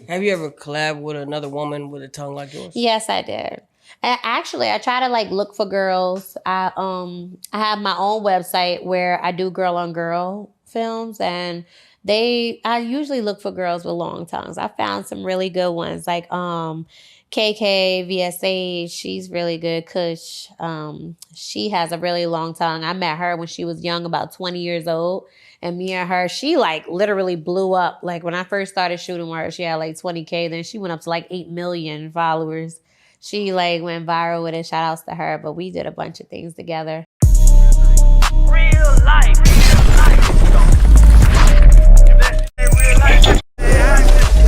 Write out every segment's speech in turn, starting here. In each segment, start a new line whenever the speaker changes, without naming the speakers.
Have you ever collabed with another woman with a tongue like yours?
Yes, I did. Actually, I try to like look for girls. I have my own website where I do girl on girl films, and I usually look for girls with long tongues. I found some really good ones like Kakey, VSA, she's really good. Kush, she has a really long tongue. I met her when she was young, about 20 years old. And me and her, she like literally blew up. Like when I first started shooting with her, she had like 20K. Then she went up to like 8 million followers. She like went viral with it. Shout outs to her. But we did a bunch of things together.
Real life.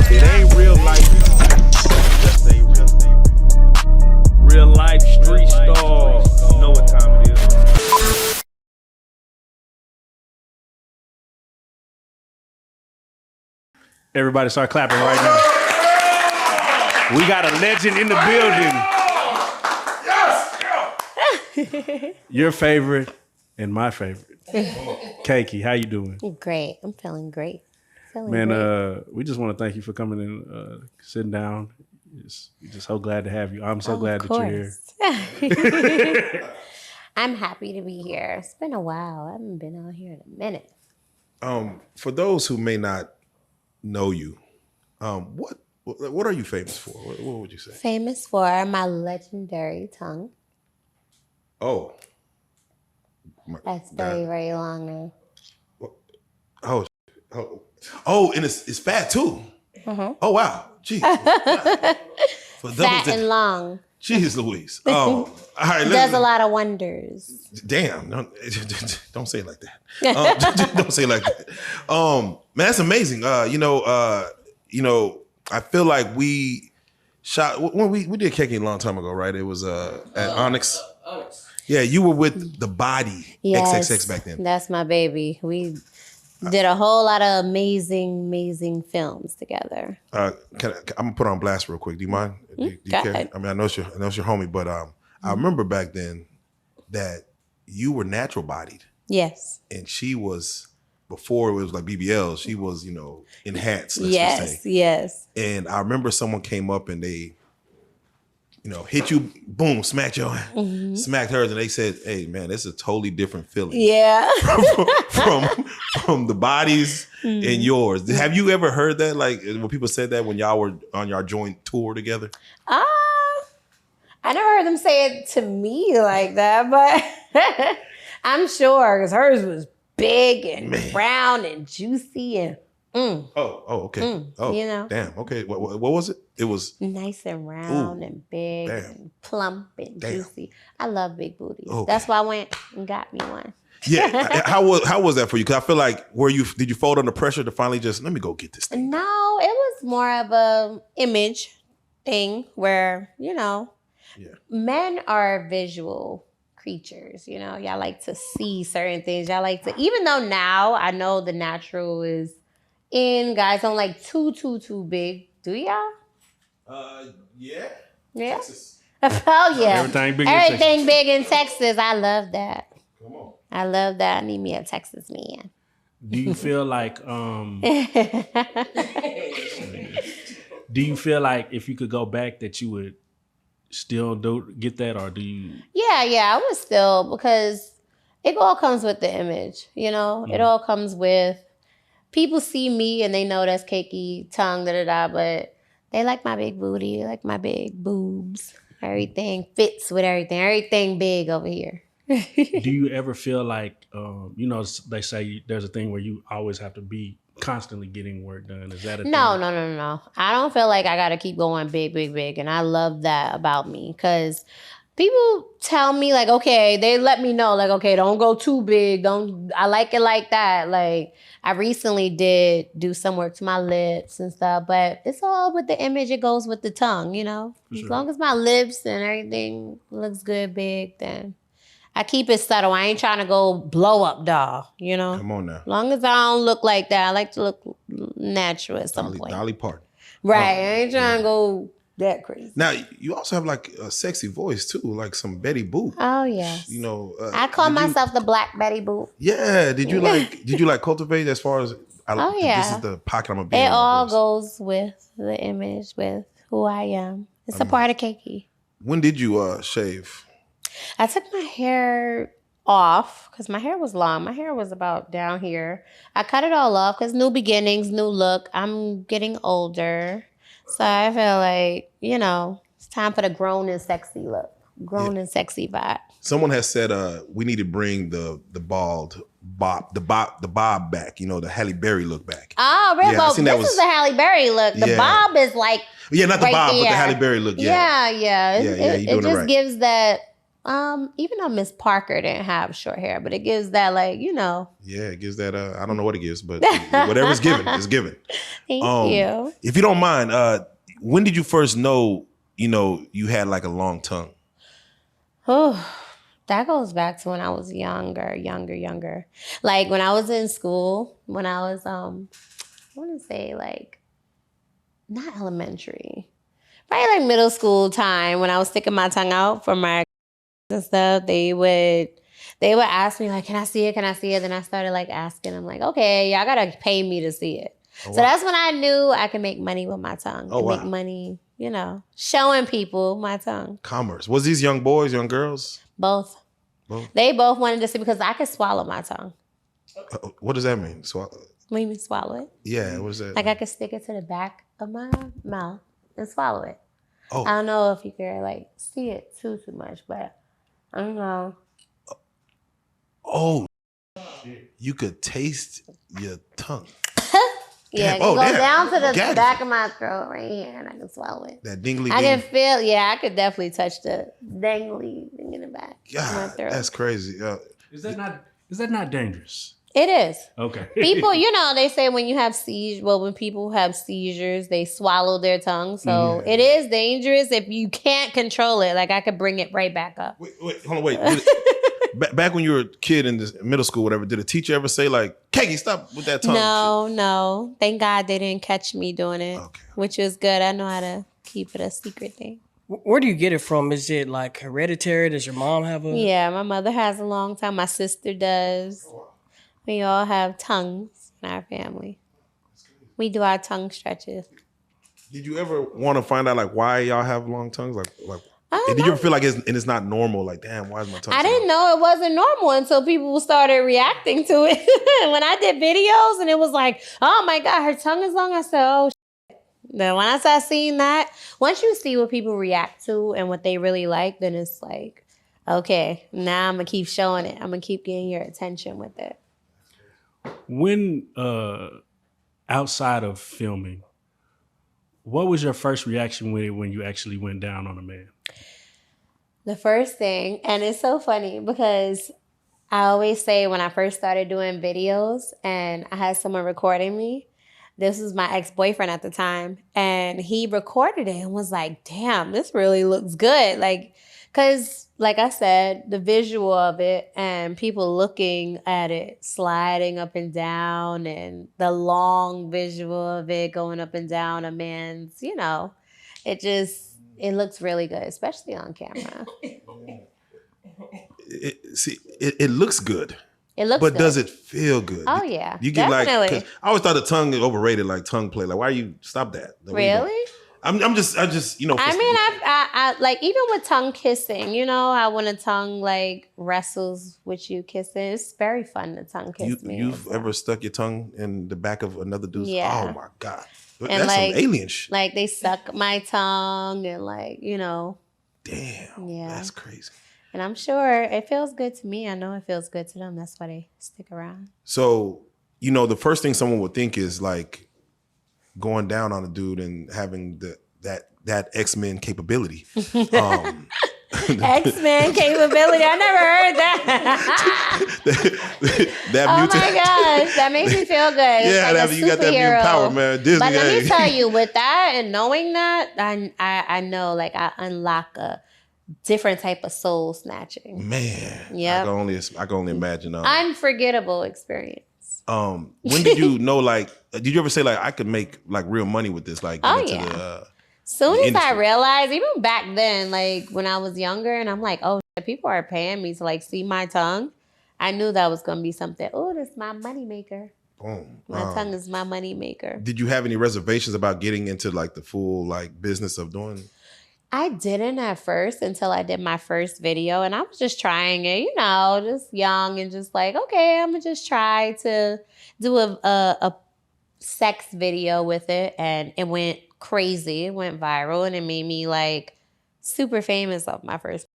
It ain't real life. Just ain't real. Real life street stars. You know what time it is. Everybody start clapping right now. We got a legend in the building. Yes. Your favorite and my favorite. Kakey, how you doing?
Great. I'm feeling great.
We just want to thank you for coming in, sitting down. We're just so glad to have you. I'm so glad that you're
here. I'm happy to be here. It's been a while. I haven't been out here in a minute.
For those who may not know you, what are you famous for? What would you say?
Famous for my legendary tongue.
Oh.
That's very, very long now.
Oh, and it's fat too. Mm-hmm. Oh wow, jeez.
Fat and long.
Jeez Louise. Oh, all right.
Does a lot of wonders.
Damn, don't say it like that. Don't say it like that. Man, that's amazing. I feel like we shot when we did Kakey a long time ago, right? It was at Onyx. Onyx. Yeah, you were with the Body XXX back then.
That's my baby. We did a whole lot of amazing films together.
I'm gonna put on blast real quick. Do you mind? Do you care? Ahead. I mean, I know it's your homie, but I remember back then that you were natural bodied.
Yes.
And she was, before it was like BBL, she was, enhanced.
Yes.
And I remember someone came up and they, hit you, boom, smacked hers, and they said, "Hey, man, this is a totally different feeling."
Yeah.
from the bodies and yours. Have you ever heard that? Like when people said that when y'all were on your joint tour together?
I never heard them say it to me like that, but I'm sure because hers was big and brown and juicy and.
Okay. Damn. Okay. What was it? It was
nice and round and big and plump and juicy. I love big booties. Okay. That's why I went and got me one.
Yeah. How was that for you? Because I feel like did you fold under pressure to finally just let me go get this thing?
No, it was more of a image thing where men are visual creatures. Y'all like to see certain things. Y'all like to, even though now I know the natural is. Guys don't like too big. Do y'all?
Yeah.
Texas. Oh yeah. Everything big in Texas. I love that.
Come on.
I love that. I need me a Texas man.
Do you feel like if you could go back that you would still get that, or do you?
Yeah, I would still, because it all comes with the image, It all comes with. People see me and they know that's Kakey tongue, but they like my big booty, they like my big boobs. Everything fits with everything. Everything big over here.
Do you ever feel like, they say there's a thing where you always have to be constantly getting work done. Is that a thing?
No. I don't feel like I got to keep going big. And I love that about me because people tell me like, okay, they let me know like, okay, don't go too big. I like it like that. Like I recently did do some work to my lips and stuff, but it's all with the image. It goes with the tongue, As long as my lips and everything looks good, big, then I keep it subtle. I ain't trying to go blow up doll,
Come on now.
As long as I don't look like that, I like to look natural at some point.
Dolly Parton.
Right. I ain't trying to go that crazy.
Now, you also have like a sexy voice too, like some Betty Boop.
Oh, yes.
You know,
I call myself the Black Betty Boop.
Yeah. Did you like cultivate as far as This is the pocket I'm gonna be in.
It all goes with the image, with who I am. It's a part of Kakey.
When did you shave?
I took my hair off because my hair was long. My hair was about down here. I cut it all off because new beginnings, new look. I'm getting older. So I feel like, it's time for the grown and sexy look. Grown and sexy vibe.
Someone has said we need to bring the bald bob, the bob back, the Halle Berry look back.
Oh, really? Well, this is the Halle Berry look. The bob is like
not the bob, but the Halle Berry look.
Yeah.
It
just gives that, even though Miss Parker didn't have short hair, but it gives that
Yeah, it gives that, I don't know what it gives, but whatever's given is given.
Thank you.
If you don't mind, when did you first know, you had like a long tongue?
Oh, that goes back to when I was younger. Like when I was in school, when I was, I want to say like, not elementary, probably like middle school time when I was sticking my tongue out for my and stuff, they would ask me like, can I see it? Then I started like asking them like, okay, y'all gotta pay me to see it. So that's when I knew I could make money with my tongue. Make money, showing people my tongue.
Commerce. Was these young boys, young girls?
Both. They both wanted to see because I could swallow my tongue.
What does that mean? Swallow?
What do you mean swallow it?
Yeah, what is that?
Like I could stick it to the back of my mouth and swallow it.
Oh.
I don't know if you could like see it too much, but I don't know.
Oh, you could taste your tongue.
Yeah, it goes down to the back of my throat right here, and I can swallow it.
That dingly.
I can feel. Yeah, I could definitely touch the dangly thing in the back of my throat.
That's crazy.
Is that not dangerous?
It is.
Okay.
People, they say when you have seizures, when people have seizures, they swallow their tongue. So it is dangerous if you can't control it. Like I could bring it right back up.
Wait, hold on, back when you were a kid in this middle school, whatever, did a teacher ever say like, Kakey, stop with that tongue?
No. Thank God they didn't catch me doing it, which was good. I know how to keep it a secret thing.
Where do you get it from? Is it like hereditary? Does your mom have a?
Yeah, my mother has a long tongue. My sister does. We all have tongues in our family. We do our tongue stretches.
Did you ever want to find out like why y'all have long tongues? Like did you ever feel like it's not normal? Like, damn, why is my tongue?
I didn't know it wasn't normal until people started reacting to it. When I did videos and it was like, oh my God, her tongue is long. I said, oh shit. Then when I started seeing that, once you see what people react to and what they really like, then it's like, okay, now I'm gonna keep showing it. I'm gonna keep getting your attention with it.
When outside of filming, what was your first reaction with it when you actually went down on a man?
The first thing, and it's so funny because I always say when I first started doing videos and I had someone recording me, this was my ex-boyfriend at the time, and he recorded it and was like, damn, this really looks good. Like, because like I said, the visual of it and people looking at it, sliding up and down, and the long visual of it going up and down a man's, it looks really good, especially on camera.
It looks good.
It looks
but
good.
Does it feel good?
Oh, yeah.
You get
definitely.
Like, I always thought the tongue is overrated, like tongue play. Like, why you stop that?
Really?
I just,
I mean, I like, even with tongue kissing, how when a tongue like wrestles with you kissing, it's very fun to tongue kiss me.
You've ever stuck your tongue in the back of another dude's?
Yeah.
Oh my God.
And
that's
like,
some alien shit.
Like they suck my tongue and like,
Damn. Yeah. That's crazy.
And I'm sure it feels good to me. I know it feels good to them. That's why they stick around.
So, the first thing someone would think is like going down on a dude and having that X-Men capability.
X-Men capability. I never heard that.
that
mutant. Oh my gosh, that makes me feel good.
Yeah,
like
you got that mutant power, man. Disney,
but let me tell you, with that and knowing that, I know like I unlock a different type of soul snatching.
Man,
yeah,
I can only imagine.
Unforgettable experience.
When did you know? Like, did you ever say like I could make like real money with this? Like,
soon as I realized, even back then, like when I was younger, and I'm like, oh, people are paying me to like see my tongue. I knew that was gonna be something. Oh, this is my money maker.
Boom.
My tongue is my money maker.
Did you have any reservations about getting into like the full like business of doing?
I didn't at first until I did my first video, and I was just trying it, you know, just young and just like, okay, I'm gonna just try to do a sex video with it, and it went crazy. It went viral, and it made me like super famous off my first.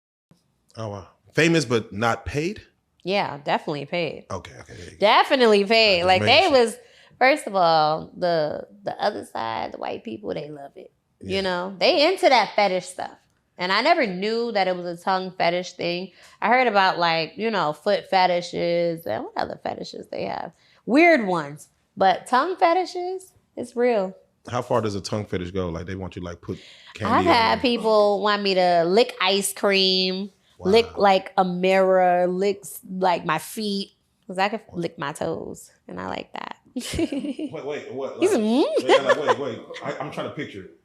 Oh wow, famous but not paid.
Yeah, definitely paid.
Okay.
Definitely paid. Like they
sure.
was, first of all, the other side, the white people, they love it.
Yeah.
You know, they into that fetish stuff. And I never knew that it was a tongue fetish thing. I heard about like, you know, foot fetishes and what other fetishes they have. Weird ones. But tongue fetishes, it's real.
How far does a tongue fetish go? Like they want you like put candy
I've had people want me to lick ice cream, lick like a mirror, lick like my feet. Because I could lick my toes. And I like that.
Wait, what?
He's
Wait. I'm trying to picture it.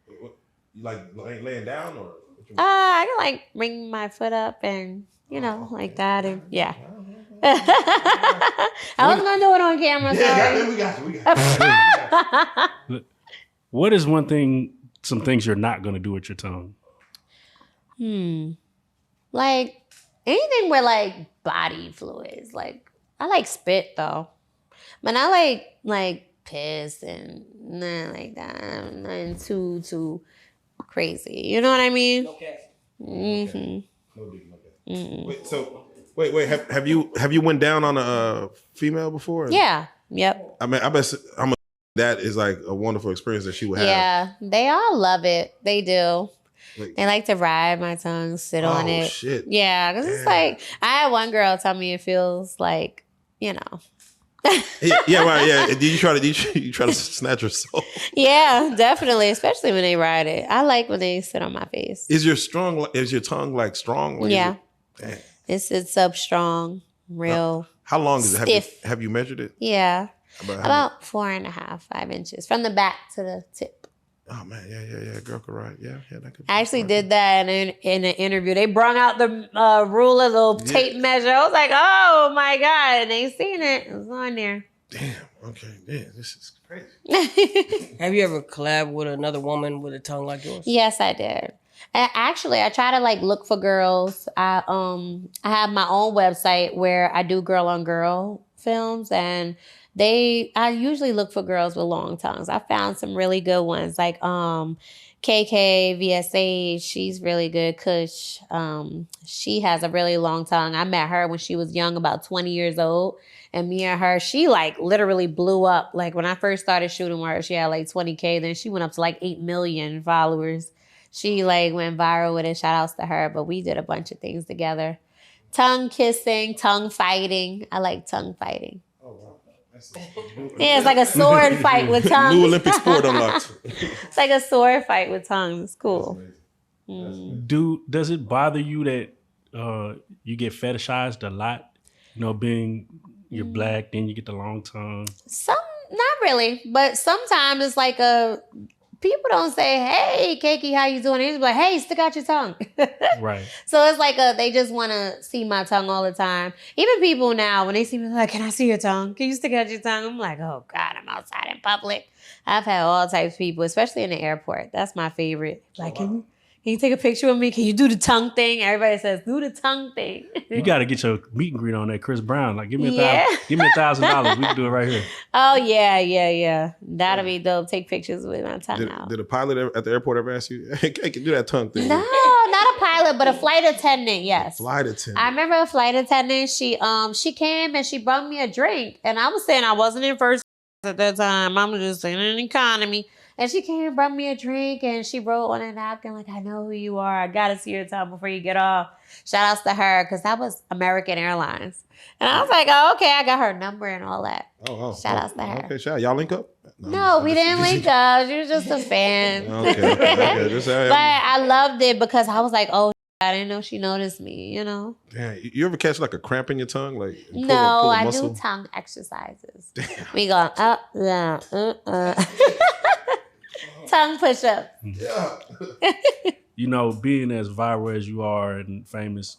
You like laying down or?
I can like bring my foot up and, you know, like that. And yeah. I was going to do it on camera.
Yeah, we got you.
What is some things you're not going to do with your tongue?
Like anything with like body fluids. Like I like spit though. But I like piss and nothing like that. Nothing too crazy. You know what I mean?
Okay.
Mm-hmm.
No biggie. Wait. Have you went down on a female before?
Yeah. Yep.
I mean, I bet that is like a wonderful experience that she would have.
Yeah. They all love it. They do.
Like,
They like to ride my tongue, sit on it.
Shit.
Yeah, because it's like, I had one girl tell me it feels like, you know.
yeah, right. Yeah. Did you try to snatch her soul?
Yeah, definitely, especially when they ride it. I like when they sit on my face.
Is your tongue like strong? Like,
Yeah.
Damn.
It sits up strong, real.
How long is it?
Stiff.
Have you measured it?
Yeah.
About
4.5, 5 inches from the back to the tip.
oh man, yeah. Girl could ride. Yeah, that could.
I actually did that in an interview. They brought out the ruler, the tape measure. I was like, oh my God. And they seen it. It was on there.
Damn. Okay. Yeah, this is crazy.
Have you ever collabed with another woman with a tongue like yours?
Yes, I did. Actually, I try to like look for girls. I have my own website where I do girl on girl films, and I usually look for girls with long tongues. I found some really good ones like Kakey, VSA. She's really good. Kush. She has a really long tongue. I met her when she was young, about 20 years old. And me and her, she like literally blew up. Like when I first started shooting with her, she had like 20K. Then she went up to like 8 million followers. She like went viral with it. Shout outs to her. But we did a bunch of things together. Tongue kissing, tongue fighting. I like tongue fighting.
Oh wow.
Yeah, it's like a sword fight with tongues.
New Olympic sport unlocked.
It's like a sword fight with tongues. It's cool.
Does it bother you that you get fetishized a lot? You know, being you're black, then you get the long tongue.
Not really, but sometimes it's like people don't say, "Hey, Kakey, how you doing?" They just be like, "Hey, stick out your tongue."
Right.
So it's like they just want to see my tongue all the time. Even people now, when they see me, they're like, "Can I see your tongue? Can you stick out your tongue?" I'm like, "Oh God, I'm outside in public." I've had all types of people, especially in the airport. That's my favorite. Like, can you take a picture with me? Can you do the tongue thing? Everybody says, do the tongue thing.
You got to get your meet and greet on that Chris Brown. Like, give me $1,000. We can do it right here.
Oh, yeah. That'll be dope. Take pictures with my tongue out.
Did a pilot at the airport ever ask you, "Hey, can do that tongue thing"?
No, not a pilot, but a flight attendant, yes.
Flight attendant.
I remember a flight attendant. She came and she brought me a drink. And I was saying I wasn't in first at that time. I'm just saying in economy. And she came and brought me a drink, and she wrote on a napkin, like, "I know who you are. I got to see your tongue before you get off." Shout outs to her, because that was American Airlines. And I was like, oh, okay, I got her number and all that. Shout outs to her.
Okay, shout. Y'all link up?
No, we didn't link up. She was just a fan.
Okay.
But I loved it because I was like, oh, I didn't know she noticed me, you know?
Damn, you ever catch like a cramp in your tongue? Like
No, I do tongue exercises. Damn. We go up, down, tongue push up.
Yeah.
You know, being as viral as you are and famous,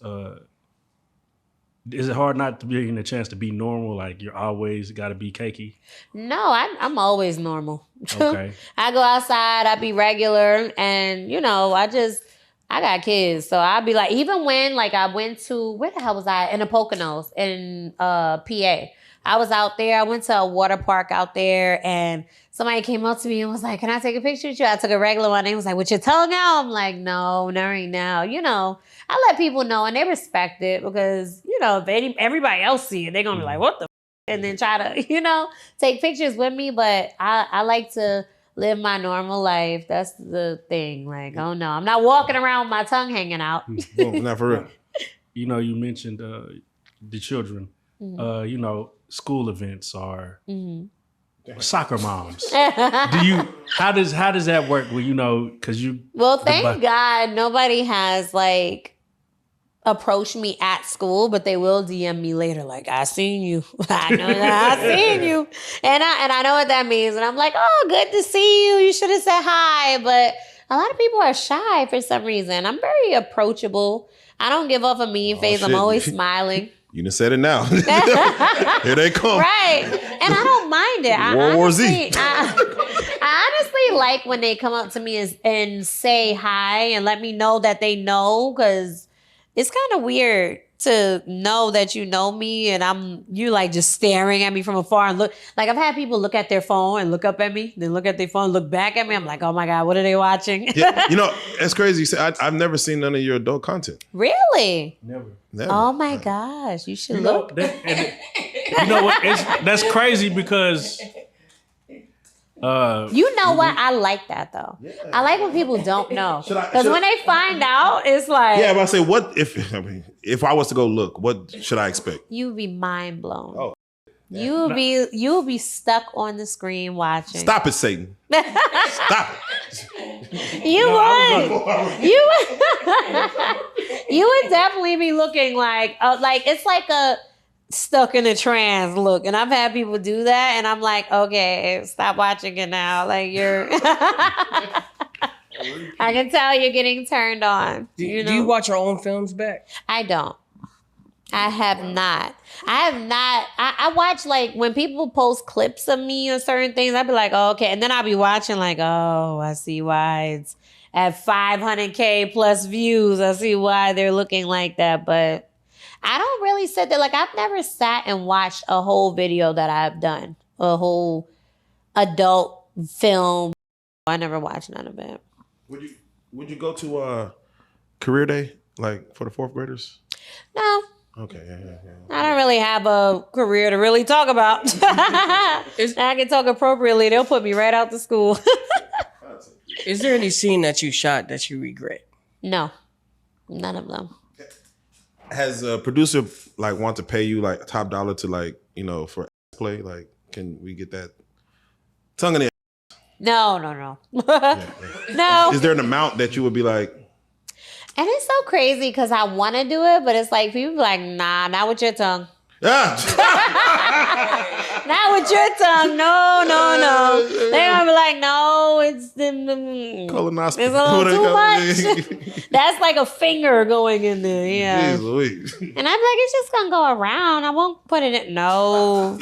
Is it hard not to be getting a chance to be normal? Like you're always got to be Kakey?
No, I'm always normal.
Okay.
I go outside, I be regular, and I got kids, so I'll be like, even when like I went to, where the hell was I? In the Poconos in PA. I was out there. I went to a water park out there, and somebody came up to me and was like, "Can I take a picture with you?" I took a regular one. And he was like, "With your tongue out?" I'm like, "No, not right now." I let people know, and they respect it because if everybody else see it, they're gonna be like, "What the?" And then try to take pictures with me. But I like to live my normal life. That's the thing. Like, oh no, I'm not walking around with my tongue hanging out.
Not for real.
You mentioned the children.
Mm-hmm.
School events are
Mm-hmm.
soccer moms. How does that work? Well, because you.
Well, thank God nobody has like approached me at school, but they will DM me later. Like, I seen you. I know that I seen you, and I know what that means. And I'm like, oh, good to see you. You should have said hi. But a lot of people are shy for some reason. I'm very approachable. I don't give off a mean face.
Shit.
I'm always smiling.
You done said it now. Here they come.
Right. And I don't mind it.
World War Z.
I honestly like when they come up to me and say hi and let me know that they know, because it's kind of weird to know that you know me and you like just staring at me from afar and look. Like I've had people look at their phone and look up at me, then look at their phone, look back at me. I'm like, oh my God, what are they watching?
Yeah, it's crazy. You say, I've never seen none of your adult content.
Never.
Never.
Oh my gosh, you should look.
You know what? That's crazy because.
You know what? I like that though. Yeah. I like when people don't know, because when they find out, it's like,
yeah. But I say, what if I was to go look? What should I expect?
You'd be mind blown.
Oh,
yeah. You'll be stuck on the screen watching.
Stop it, Satan! Stop it!
You would definitely be looking like it's like a stuck in a trance look, and I've had people do that, and I'm like, okay, stop watching it now. Like you're, I can tell you're getting turned on.
Do you watch your own films back?
I don't. I have not. I watch like when people post clips of me or certain things. I'd be like, oh, okay, and then I'll be watching like, oh, I see why it's at 500K plus views. I see why they're looking like that, but I don't really sit there. Like, I've never sat and watched a whole video that I've done, a whole adult film. I never watched none of it.
Would you go to career day, like for the fourth graders?
No.
Okay, yeah.
I don't really have a career to really talk about. I can talk appropriately. They'll put me right out to school.
Is there any scene that you shot that you regret?
No, none of them.
Has a producer like want to pay you like top dollar to like for play? Like, can we get that tongue in the?
No.
Yeah.
No.
Is there an amount that you would be like?
And it's so crazy because I want to do it, but it's like people be like, nah, not with your tongue. Not with your tongue. No. They're gonna be like, no, it's
colonoscopy.
It's a little too much. That's like a finger going in there. Yeah.
Jeez,
and I'm like, it's just gonna go around. I won't put it in. No.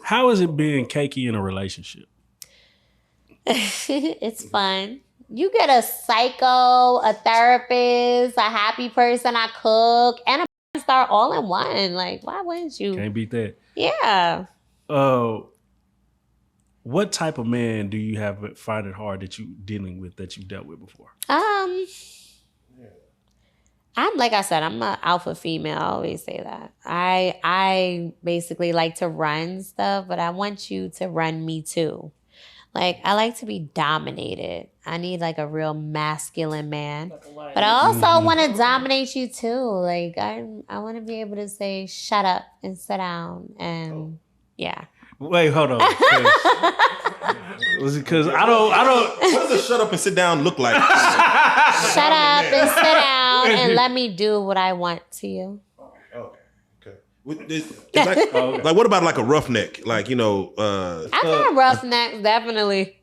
How is it being Kakey in a relationship?
It's fun. You get a psycho, a therapist, a happy person, I cook, and a star all in one. Like, why wouldn't you?
Can't beat that.
Yeah.
What type of man do you find it hard that you dealing with that you dealt with before?
I'm like I said, I'm an alpha female. I always say that. I basically like to run stuff, but I want you to run me too. Like, I like to be dominated. I need like a real masculine man. But I also want to dominate you too. Like, I want to be able to say, shut up and sit down. And yeah.
Wait, hold on. Was it because I don't.
What does a shut up and sit down look like?
Shut up and sit down and let me do what I want to you.
Like, what about like a roughneck? Like,
I've had roughnecks, definitely.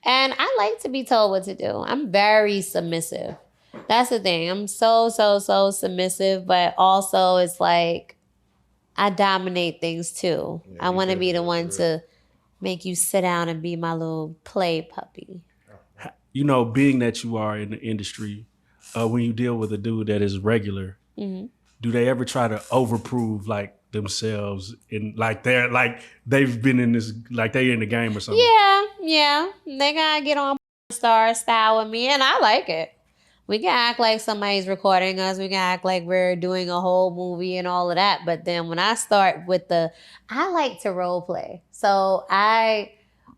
And I like to be told what to do. I'm very submissive. That's the thing. I'm so submissive, but also it's like I dominate things too. I want to be the one to make you sit down and be my little play puppy.
You know, being that you are in the industry, when you deal with a dude that is regular, do they ever try to overprove like themselves and like they've been in this, like they in the game or something?
Yeah. They gotta get on star style with me, and I like it. We can act like somebody's recording us. We can act like we're doing a whole movie and all of that. But then when I start with I like to role play. So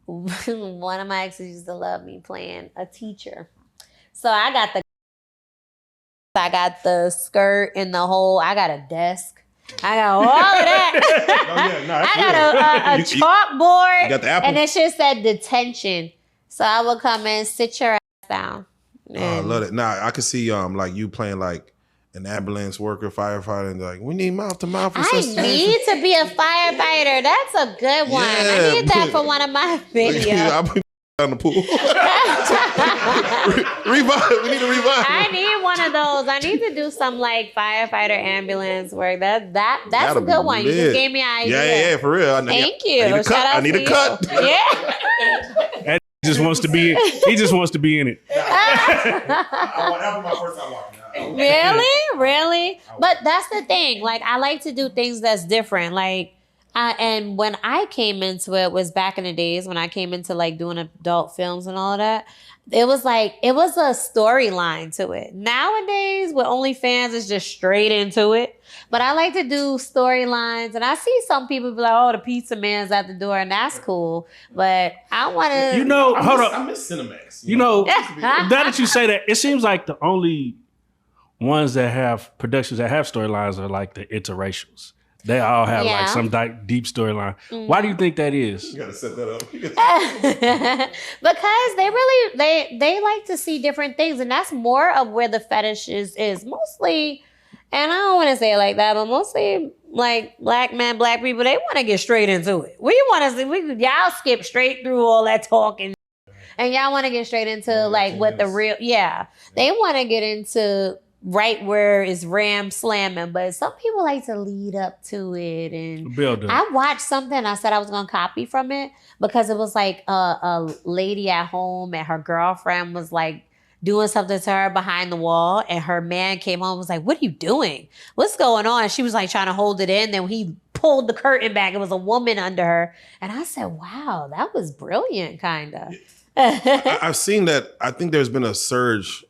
one of my exes used to love me playing a teacher. So I got the skirt and I got a desk. I got all of that. I got a chalkboard.
You got the apple.
And it just said detention. So I would come in, sit your ass down.
I love it. Nah, I could see like you playing like an ambulance worker, firefighter, and like, we need mouth to mouth.
I need to be a firefighter. That's a good one. I need that for one of my videos.
I'll be down the pool. Revive. We need to revive.
I need one of those. I need to do some like firefighter ambulance work. That's a good one. You just gave me an idea.
Yeah, for real.
Thank you.
I need a cut.
Yeah.
He just wants to be in it.
That was my first time watching.
Really? But that's the thing. Like, I like to do things that's different. Like, and when I came into it was back in the days when I came into like doing adult films and all of that. It was a storyline to it. Nowadays with OnlyFans, it's just straight into it. But I like to do storylines, and I see some people be like, "Oh, the pizza man's at the door," and that's cool. But I want to,
hold on.
I miss Cinemax.
Now that you say that, it seems like the only ones that have productions that have storylines are like the interracials. They all have like some deep storyline. Why do you think that is? You gotta set that up.
Because they like to see different things, and that's more of where the fetishes is mostly. And I don't want to say it like that, but mostly like black men, black people, they want to get straight into it. We want to see, y'all skip straight through all that talking, and y'all want to get straight into like what the real, they want to get into right where it's ram slamming, but some people like to lead up to it. And
build up.
I watched something, I said I was going to copy from it because it was like a lady at home and her girlfriend was like doing something to her behind the wall, and her man came home and was like, "What are you doing? What's going on?" She was like trying to hold it in. Then he pulled the curtain back. It was a woman under her. And I said, wow, that was brilliant, kind of.
I've seen that. I think there's been a surge,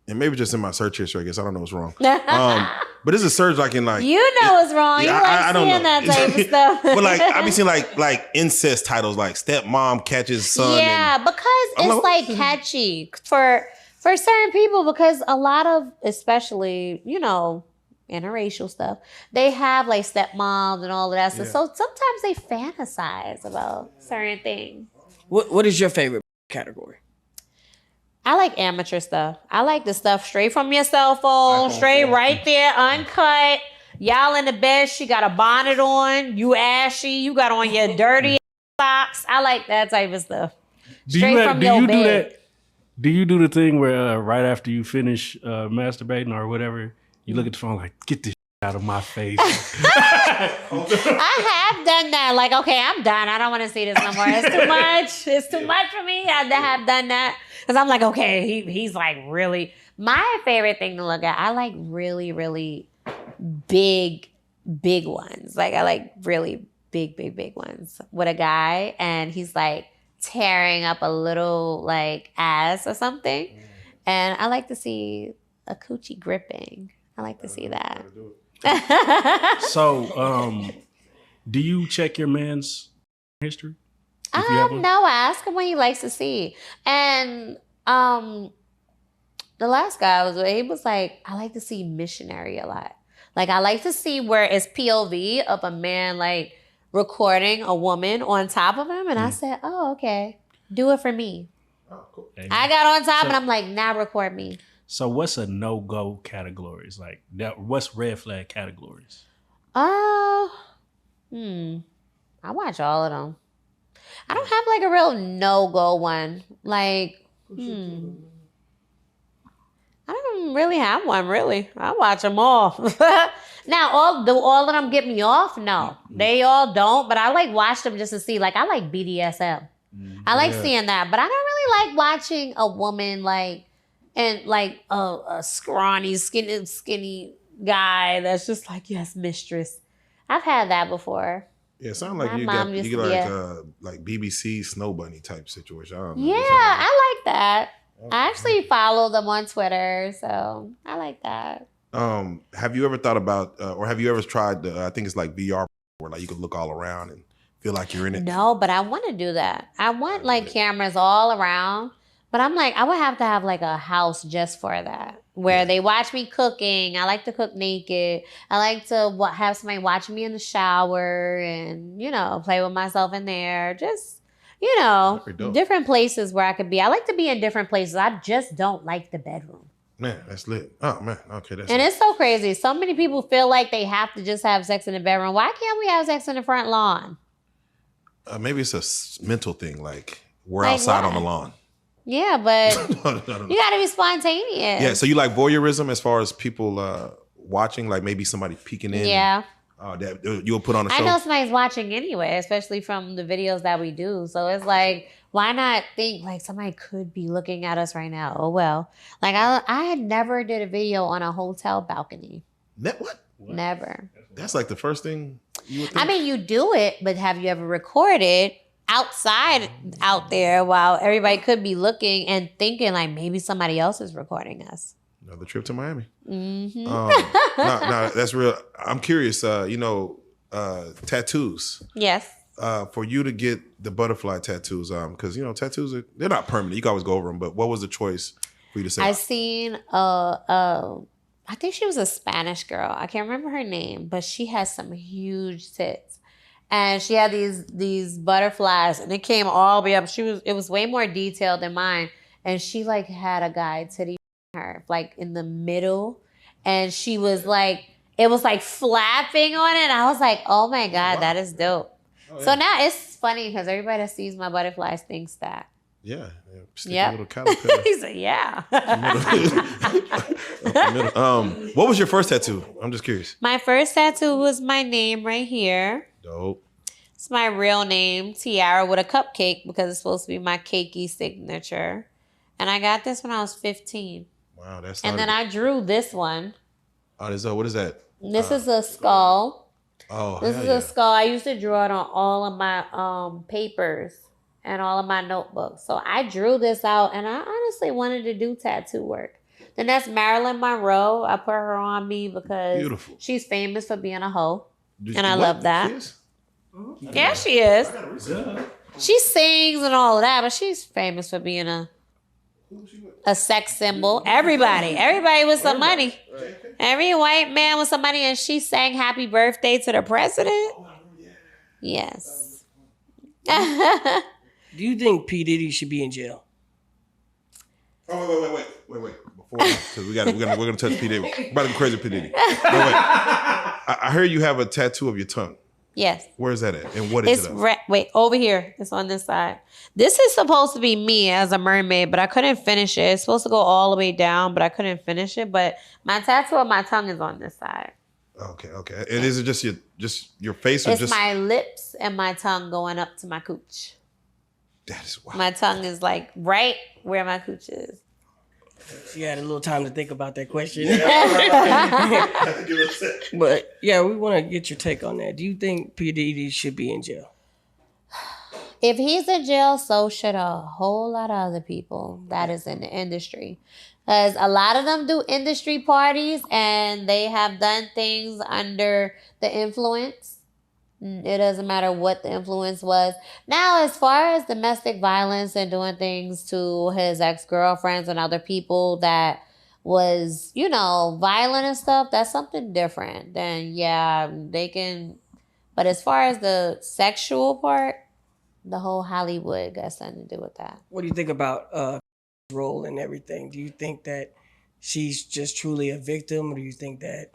and maybe just in my search history, I guess. I don't know what's wrong. But there's a surge like in like...
You know what's wrong. You like seeing that type of stuff.
But like, I've been seeing like incest titles, like stepmom catches son.
Yeah, because it's like catchy for certain people, because a lot of, especially, you know, interracial stuff, they have like stepmoms and all of that stuff. So sometimes they fantasize about certain things.
What is your favorite category?
I like amateur stuff. I like the stuff straight from your cell phone, straight right there, uncut. Y'all in the bed, she got a bonnet on, you ashy, you got on your dirty socks. I like that type of stuff. Straight from your bed.
Do you do the thing where right after you finish masturbating or whatever, you look at the phone like, get this out of my face?
I have done that. Like, okay, I'm done. I don't want to see this no more. It's too much. It's too much for me. I have done that. Because I'm like, okay, he's like really... My favorite thing to look at, I like really, really big ones. Like, I like really big ones with a guy, and he's like tearing up a little like ass or something. And I like to see a coochie gripping. I like to see that.
So, do you check your man's history?
No, I ask him what he likes to see. And the last guy I was with, he was like, I like to see missionary a lot. Like, I like to see where it's POV of a man like recording a woman on top of him. And I said, oh, okay, do it for me. Oh, cool. I got on top and I'm like, now record me.
So what's a no-go categories? Like, what's red flag categories?
I watch all of them. I don't have like a real no-go one. Like, I don't don't really have one, really. I watch them all. Now, all of them get me off? No. They all don't, but I like watch them just to see. Like, I like BDSM. I like seeing that, but I don't really like watching a woman like a scrawny, skinny guy that's just like, yes, mistress. I've had that before.
Yeah, it sounds like you get like BBC Snow Bunny type situation. I don't know.
Yeah, I like that. I actually follow them on Twitter, so I like that.
Have you ever thought about, or have you ever tried? I think it's like VR, where like you can look all around and feel like you're in it.
No, but I want to do that. I want like cameras all around, but I'm like, I would have to have like a house just for that, where they watch me cooking. I like to cook naked. I like to have somebody watching me in the shower and, you know, play with myself in there. Just, you know, different places where I could be. I like to be in different places. I just don't like the bedroom.
Man, that's lit. Oh, man. Okay, that's
And
lit.
it's so crazy. So many people feel like they have to just have sex in the bedroom. Why can't we have sex in the front lawn?
Maybe it's a mental thing, like we're outside on the lawn.
Yeah, but
No.
you got to be spontaneous.
Yeah, so you like voyeurism as far as people watching, like maybe somebody peeking in?
Yeah.
That you'll put on a show?
I know somebody's watching anyway, especially from the videos that we do. So it's like, why not think like somebody could be looking at us right now? Oh, well. Like I had never did a video on a hotel balcony.
What?
Never.
That's like the first thing you would think?
I mean, you do it, but have you ever recorded outside out there while everybody could be looking and thinking like maybe somebody else is recording us?
Another trip to Miami.
Mm-hmm.
No, that's real. I'm curious, tattoos.
Yes.
For you to get the butterfly tattoos, because, you know, tattoos, they're not permanent. You can always go over them, but what was the choice for you to say?
I seen, I think she was a Spanish girl. I can't remember her name, but she has some huge tits. And she had these butterflies, and it came all the way up. It was way more detailed than mine. And she like had a guy titty her like in the middle, and she was like, it was like flapping on it. And I was like, oh my God, that is dope. Oh, yeah. So now it's funny because everybody that sees my butterflies thinks that.
Yeah. Stick a little caterpillar.
He said, yeah.
What was your first tattoo? I'm just curious.
My first tattoo was my name right here.
Dope.
It's my real name, Tiara, with a cupcake, because it's supposed to be my Kakey signature. And I got this when I was 15.
Wow, that's.
And then I drew this one.
Oh, what is that?
This is a skull.
Oh,
this is a skull. I used to draw it on all of my papers and all of my notebooks. So I drew this out, and I honestly wanted to do tattoo work. Then that's Marilyn Monroe. I put her on me because she's famous for being a hoe. And I love that. She is? Yeah, she is. She sings and all of that, but she's famous for being a sex symbol. Everybody with some money. Every white man with some money, and she sang happy birthday to the president. Yes.
Do you think P. Diddy should be in jail?
Oh, wait. Before, because we're gonna touch P. Diddy. About to be crazy P. Diddy. I heard you have a tattoo of your tongue.
Yes.
Where is that at? And what is it?
Wait, over here. It's on this side. This is supposed to be me as a mermaid, but I couldn't finish it. It's supposed to go all the way down, but I couldn't finish it. But my tattoo of my tongue is on this side.
Okay. And is it just your face, or
it's my lips and my tongue going up to my cooch.
That is wild.
My tongue is like right where my cooch is.
She had a little time to think about that question. But yeah, we want to get your take on that. Do you think P. Diddy should be in jail?
If he's in jail, so should a whole lot of other people that is in the industry. Because a lot of them do industry parties and they have done things under the influence. It doesn't matter what the influence was. Now, as far as domestic violence and doing things to his ex-girlfriends and other people that was, you know, violent and stuff, that's something different. Then, yeah, they can. But as far as the sexual part, the whole Hollywood got something to do with that.
What do you think about role and everything? Do you think that she's just truly a victim, or do you think that...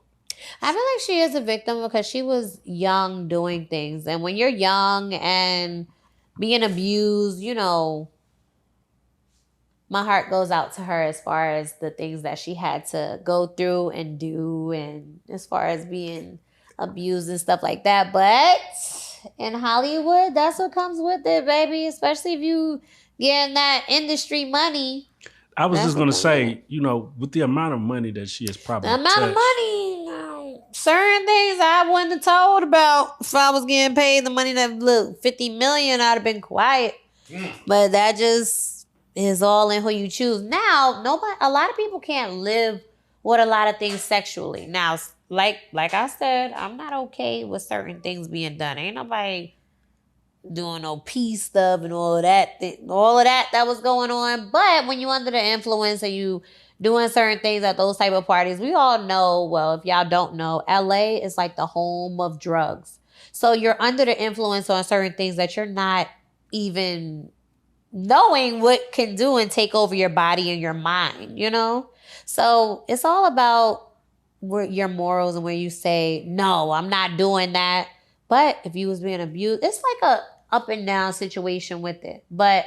I feel like she is a victim because she was young doing things. And when you're young and being abused, you know, my heart goes out to her as far as the things that she had to go through and do, and as far as being abused and stuff like that. But in Hollywood, that's what comes with it, baby. Especially if you getting that industry money.
I was just gonna say, you know, with the amount of money that she has probably
The amount of money, certain things I wouldn't have told about if I was getting paid the money that look 50 million, I'd have been quiet. But that just is all in who you choose. Now, a lot of people can't live with a lot of things sexually. Now, like I said, I'm not okay with certain things being done. Ain't nobody doing no peace stuff and all of that. All of that was going on. But when you under the influence and you doing certain things at those type of parties, we all know, well, if y'all don't know, LA is like the home of drugs. So you're under the influence on certain things that you're not even knowing what can do and take over your body and your mind, you know? So it's all about your morals and where you say, no, I'm not doing that. But if you was being abused, it's like a up and down situation with it. But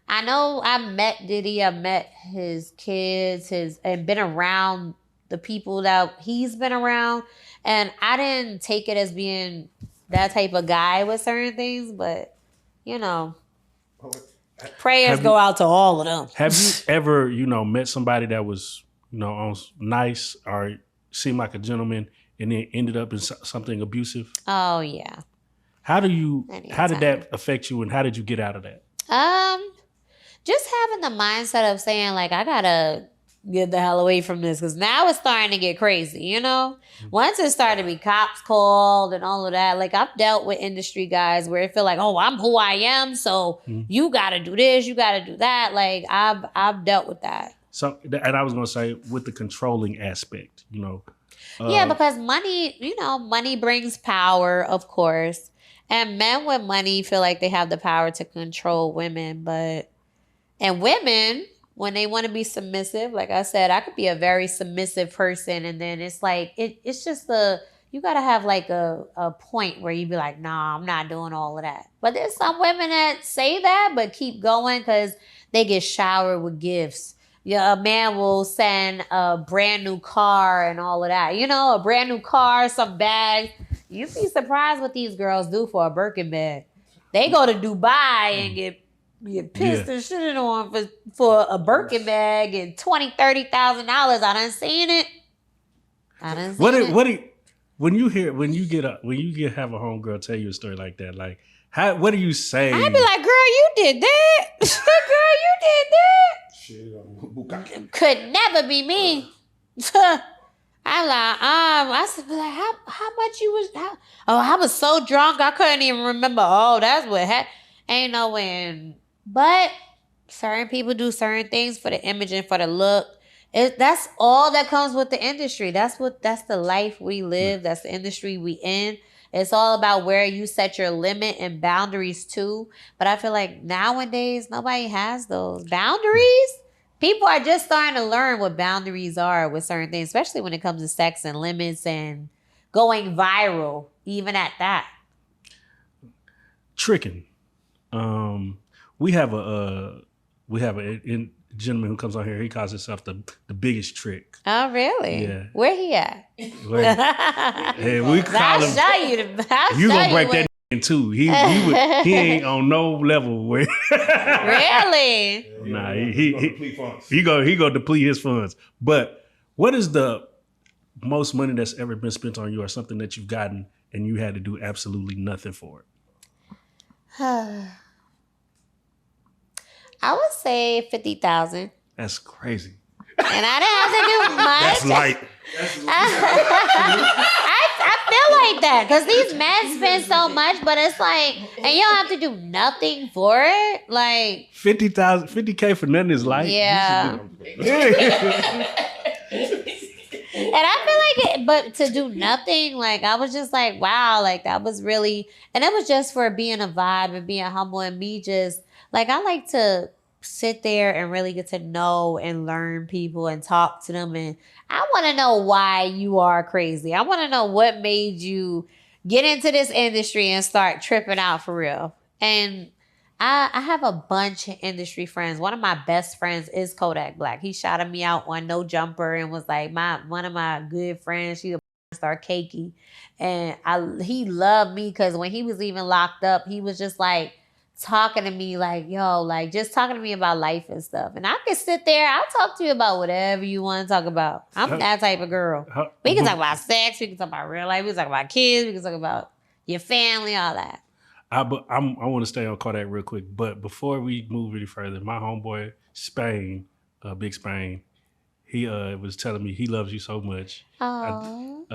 I know I met Diddy, I met his kids, and been around the people that he's been around. And I didn't take it as being that type of guy with certain things, but you know, prayers go out to all of them.
Have you ever, you know, met somebody that was, you know, nice or seemed like a gentleman and then ended up in something abusive?
Oh yeah.
How did that affect you and how did you get out of that?
Just having the mindset of saying like, I gotta get the hell away from this, because now it's starting to get crazy, you know? Once it started to be cops called and all of that, like I've dealt with industry guys where it feel like, oh, I'm who I am, so you gotta do this, you gotta do that. Like I've dealt with that.
So, and I was gonna say with the controlling aspect, you know.
Yeah, because money, you know, money brings power, of course. And men with money feel like they have the power to control women, and women, when they want to be submissive, like I said, I could be a very submissive person, and then it's like, it's just you got to have like a point where you be like, nah, I'm not doing all of that. But there's some women that say that, but keep going because they get showered with gifts. Yeah, a man will send a brand new car and all of that. You know, a brand new car, some bags. You'd be surprised what these girls do for a Birkin bag. They go to Dubai and get pissed and shitted on for a Birkin bag and $20,000, $30,000. I done seen it.
When you have a homegirl tell you a story like that, like what do you say?
I'd be like, girl, you did that. Girl, you did that.
Shit,
could never be me. I'm like, I said, like, how much you was? I was so drunk I couldn't even remember. Oh, that's what happened. Ain't no way. But certain people do certain things for the image and for the look. That's all that comes with the industry. That's the life we live. That's the industry we in. It's all about where you set your limit and boundaries too. But I feel like nowadays nobody has those boundaries. People are just starting to learn what boundaries are with certain things, especially when it comes to sex and limits and going viral, even at that.
Tricking. We have a gentleman who comes on here. He calls himself the biggest trick.
Oh, really?
Yeah.
Where he at?
Hey, we call him. You gonna break that in two? He ain't on no level where.
Really?
Nah, he go deplete his funds. But what is the most money that's ever been spent on you, or something that you've gotten and you had to do absolutely nothing for it?
I would say 50,000.
That's crazy.
And I didn't have to do much.
That's light.
I feel like that because these men spend so much, but it's like, and you don't have to do nothing for it. Like
50K for nothing is light.
Yeah. And I feel like but to do nothing, like I was just like, wow, like that was really, and it was just for being a vibe and being humble and me just, like I like to sit there and really get to know and learn people and talk to them. And I want to know why you are crazy. I want to know what made you get into this industry and start tripping out for real. And I have a bunch of industry friends. One of my best friends is Kodak Black. He shouted me out on No Jumper and was like, one of my good friends, she's a star, Kakey. And he loved me because when he was even locked up, he was just like talking to me like, yo, like just talking to me about life and stuff. And I could sit there, I'll talk to you about whatever you want to talk about. I'm that type of girl. We can talk about sex, we can talk about real life, we can talk about kids, we can talk about your family, all that.
I want to stay on Kodak real quick, but before we move any further, my homeboy Spain, Big Spain, he was telling me he loves you so much.
Oh,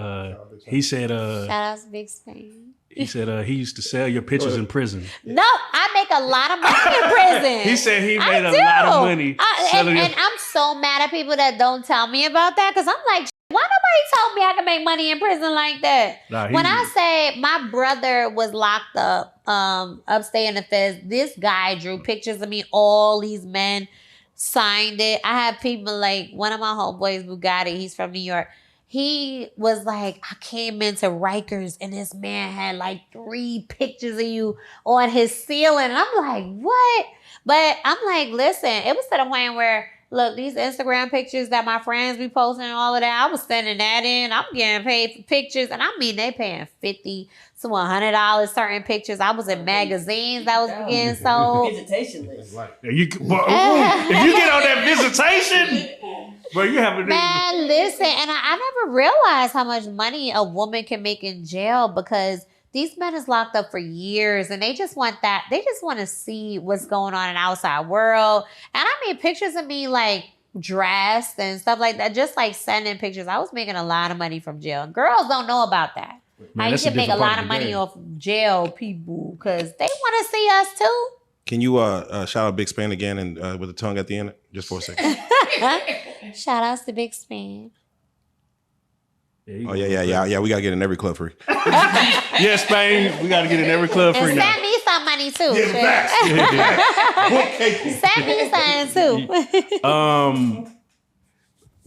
he said,
shout out to Big Spain.
He said he used to sell your pictures in prison.
No, I make a lot of money in prison.
He said he made a lot of money.
And I'm so mad at people that don't tell me about that because I'm like, why nobody told me I can make money in prison like that? When I say my brother was locked up, upstate in the feds, this guy drew pictures of me. All these men signed it. I have people like one of my homeboys, Bugatti, he's from New York. He was like, I came into Rikers and this man had like 3 pictures of you on his ceiling. And I'm like, what? But I'm like, listen, it was to the point where, look, these Instagram pictures that my friends be posting and all of that, I was sending that in. I'm getting paid for pictures. And I mean, they paying $50 to $100 certain pictures. I was in magazines that was getting sold.
Visitation list.
If you get on that visitation, bro, you have a
man, listen, and I never realized how much money a woman can make in jail because these men is locked up for years and they just want that. They just want to see what's going on in the outside world. And I mean, pictures of me like dressed and stuff like that, just like sending pictures. I was making a lot of money from jail. Girls don't know about that. Man, you can make a lot of money off jail people because they want to see us too.
Can you shout out Big Span again and with the tongue at the end, just for a second?
Shout outs to Big Span.
Oh yeah. We gotta get in every club free.
Yeah, Spain. We gotta get in every club free
and
now.
send me some money too.
Yeah,
send me something too.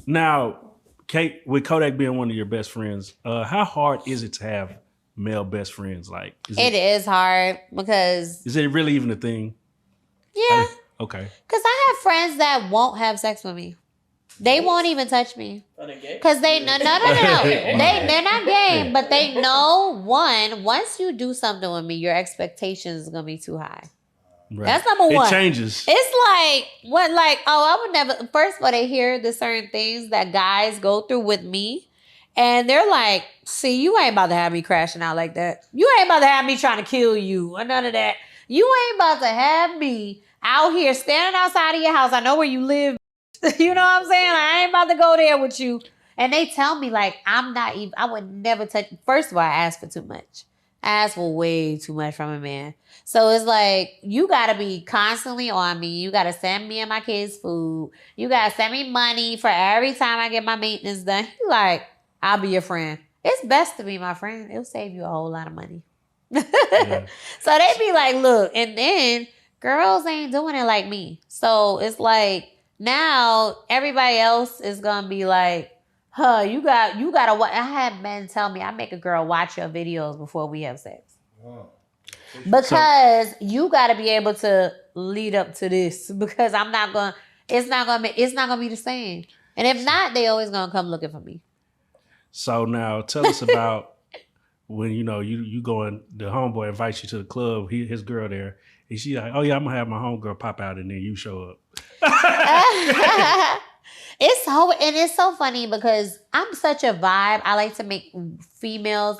Now, Kate, with Kodak being one of your best friends, how hard is it to have male best friends? Like,
it is hard because
is it really even a thing?
Yeah.
Okay.
Because I have friends that won't have sex with me. They won't even touch me.
Are they gay?
Because they no. They're not gay, but they know once you do something with me, your expectations is gonna be too high. Right. That's number one.
It changes.
It's I would never. First of all, they hear the certain things that guys go through with me, and they're like, "See, you ain't about to have me crashing out like that. You ain't about to have me trying to kill you or none of that. You ain't about to have me out here standing outside of your house. I know where you live." You know what I'm saying? I ain't about to go there with you. And they tell me like, I would never touch. First of all, I ask for too much. I ask for way too much from a man. So it's like, you got to be constantly on me. You got to send me and my kids food. You got to send me money for every time I get my maintenance done. He like, I'll be your friend. It's best to be my friend. It'll save you a whole lot of money. Yeah. So they be like, look, and then girls ain't doing it like me. So it's like, now everybody else is gonna be like, you gotta watch. I had men tell me I make a girl watch your videos before we have sex. Oh. Because you gotta be able to lead up to this because it's not gonna be the same. And if not, they always gonna come looking for me.
So now tell us about when you going, the homeboy invites you to the club, his girl there, and she like, oh yeah, I'm gonna have my homegirl pop out and then you show up.
It's so funny because I'm such a vibe. I like to make females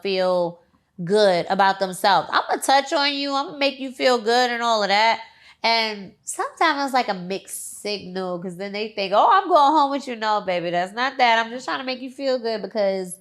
feel good about themselves. I'm gonna touch on you. I'm gonna make you feel good and all of that. And sometimes it's like a mixed signal because then they think, oh, I'm going home with you. No, baby, that's not that. I'm just trying to make you feel good because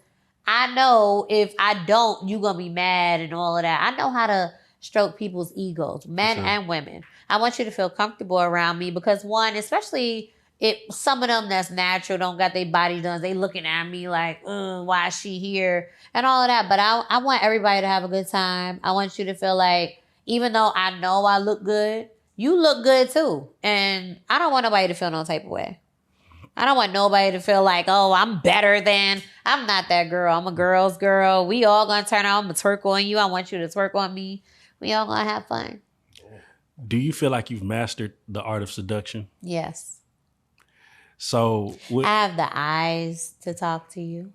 I know if I don't, you're gonna be mad and all of that. I know how to stroke people's egos, men and women. I want you to feel comfortable around me because one, especially if some of them that's natural, don't got their body done, they looking at me like, why is she here? And all of that. But I want everybody to have a good time. I want you to feel like, even though I know I look good, you look good too. And I don't want nobody to feel no type of way. I don't want nobody to feel like, oh, I'm better than. I'm not that girl. I'm a girl's girl. We all gonna turn out. I'm gonna twerk on you. I want you to twerk on me. We all gonna have fun.
Do you feel like you've mastered the art of seduction?
Yes.
So
I have the eyes to talk to you.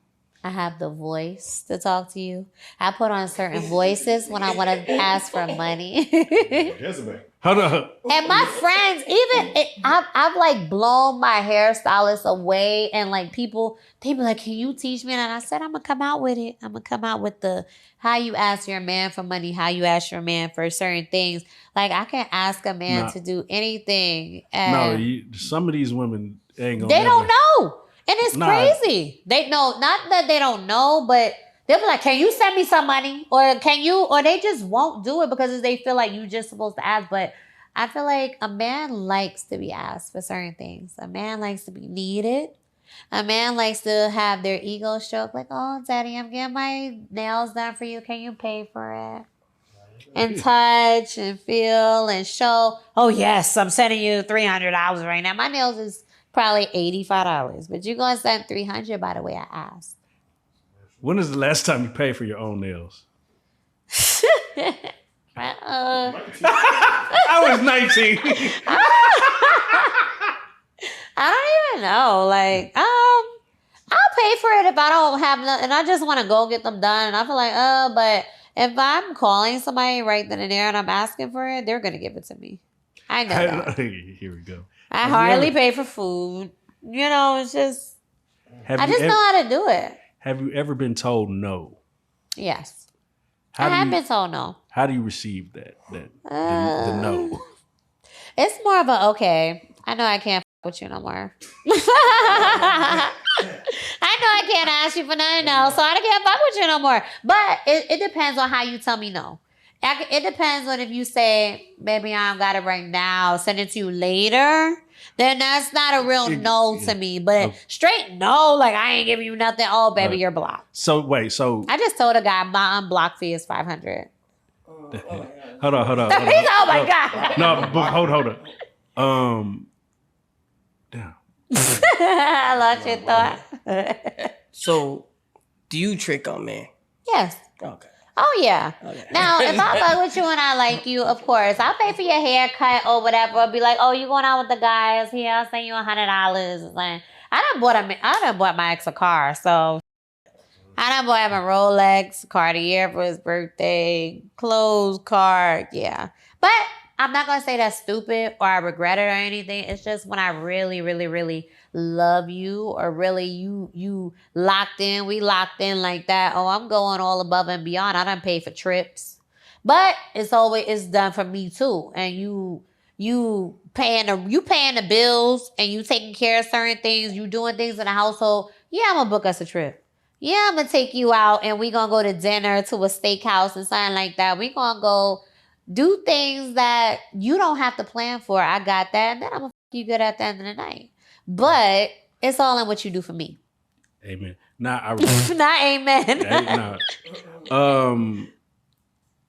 I have the voice to talk to you. I put on certain voices when I want to ask for money.
Hold on.
And my friends, I've like blown my hairstylist away, and like people, they be like, "Can you teach me?" And I said, "I'm gonna come out with it. I'm gonna come out with the how you ask your man for money, how you ask your man for certain things. Like I can ask a man to do anything." And
some of these women ain't gonna.
They don't know. And it's crazy. They know, not that they don't know, but they'll be like, "Can you send me some money?" Or they just won't do it because they feel like you're just supposed to ask. But I feel like a man likes to be asked for certain things. A man likes to be needed. A man likes to have their ego stroked. Like, "Oh, daddy, I'm getting my nails done for you. Can you pay for it?" And touch and feel and show. "Oh, yes, I'm sending you $300 right now. My nails is probably $85, but you're going to send $300 by the way I asked."
When is the last time you paid for your own nails? I was 19.
I don't even know. Like, I'll pay for it if I don't have nothing. And I just want to go get them done. And I feel like, but if I'm calling somebody right then and there and I'm asking for it, they're going to give it to me. I know that.
Here we go.
I hardly pay for food. You know, it's just, I just know how to do it.
Have you ever been told no?
Yes. I have been told no.
How do you receive that? The no?
It's more of a, okay, I know I can't f with you no more. I know I can't ask you for nothing else, so I can't fuck with you no more. But it depends on how you tell me no. It depends on if you say, "Baby, I don't got it right now, send it to you later," then that's not a real no to me. But straight no, like I ain't giving you nothing. "Oh, baby, you're blocked."
So wait, I
just told a guy my unblocked fee is $500.
Hold on.
Oh my God.
No, but hold on. Damn.
I lost your thought.
So, do you trick on men?
Yes.
Okay.
Oh, yeah.
Okay.
Now, if I fuck with you and I like you, of course, I'll pay for your haircut or whatever. I'll be like, "Oh, you going out with the guys? Here, I'll send you $100. Like, I done bought my ex a car, so I done bought him a Rolex, Cartier for his birthday, clothes, car, yeah. But I'm not going to say that's stupid or I regret it or anything. It's just when I really, really, really love you or really you locked in, we locked in like that. Oh, I'm going all above and beyond. I done pay for trips. But it's done for me too. And you paying the bills and you taking care of certain things. You doing things in the household. Yeah, I'm going to book us a trip. Yeah, I'm going to take you out and we going to go to dinner to a steakhouse and something like that. We going to go do things that you don't have to plan for. I got that. And then I'm going to fuck you good at the end of the night. But it's all in what you do for me.
Amen. Not
amen.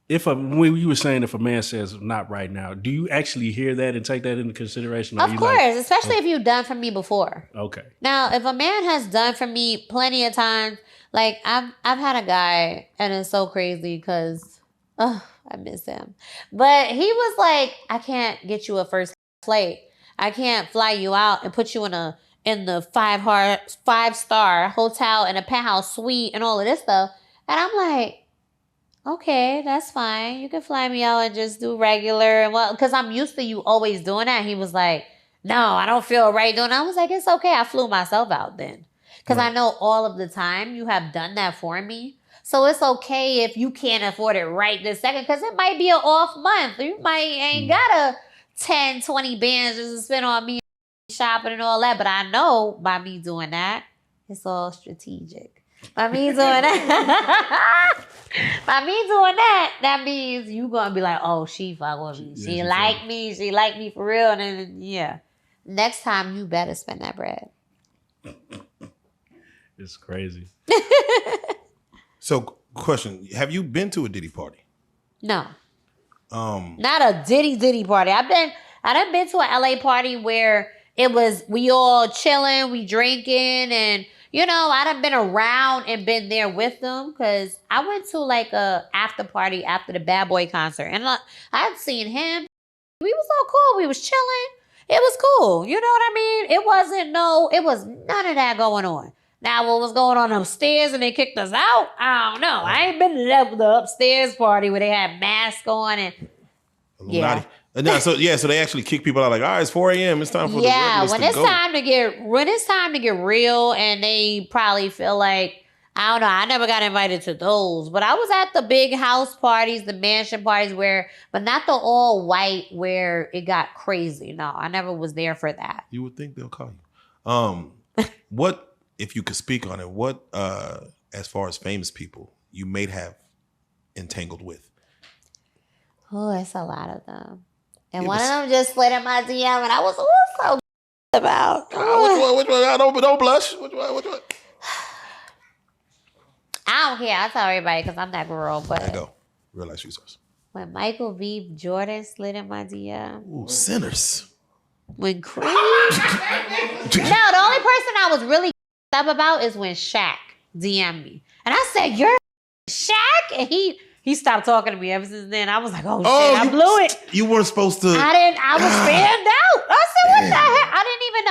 When you were saying if a man says not right now, do you actually hear that and take that into consideration?
Of course, especially if you've done for me before.
Okay.
Now, if a man has done for me plenty of times, like I've had a guy, and it's so crazy because I miss him. But he was like, "I can't get you a first flight. I can't fly you out and put you in the 5-star hotel in a penthouse suite and all of this stuff." And I'm like, "Okay, that's fine. You can fly me out and just do regular." And well, because I'm used to you always doing that. He was like, "No, I don't feel right doing that." I was like, "It's okay. I flew myself out then." Because I know all of the time you have done that for me. So it's okay if you can't afford it right this second, because it might be an off month. You ain't got a 10, 20 bands just to spend on me shopping and all that. But I know by me doing that, it's all strategic. By me doing that, that means you gonna be like, "Oh, she fuck with me. She like me. She like me for real." And then, yeah. Next time you better spend that bread.
It's crazy.
So, question: have you been to a Diddy party?
No. Not a Diddy party. I done been to an LA party where it was we all chilling, we drinking, and you know, I done been around and been there with them because I went to like a after party after the Bad Boy concert, and I'd seen him. We was all cool. We was chilling. It was cool. You know what I mean? It was none of that going on. Now, what was going on upstairs and they kicked us out? I don't know. I ain't been to the upstairs party where they had masks on and
yeah. No, so they actually kick people out like, all right, it's 4 a.m. It's time for the regulars
when
to
it's
go.
when it's time to get real, and they probably feel like, I don't know, I never got invited to those, but I was at the big house parties, the mansion parties but not the all white where it got crazy. No, I never was there for that.
You would think they'll call you. What, if you could speak on it, what, as far as famous people you may have entangled with?
Oh, it's a lot of them. And one of them just slid in my DM, and I was so about.
Which one? Don't blush. Which one?
I don't care. I tell everybody because I'm that girl. But
I go. Real life resource.
When Michael B. Jordan slid in my DM.
Ooh, sinners.
When Creed. No, the only person I was really up about is when Shaq DM'd me. And I said, "You're Shaq?" And he stopped talking to me ever since then. I was like, oh shit, I blew it.
You weren't supposed to.
I was fanned out. I said, what the heck?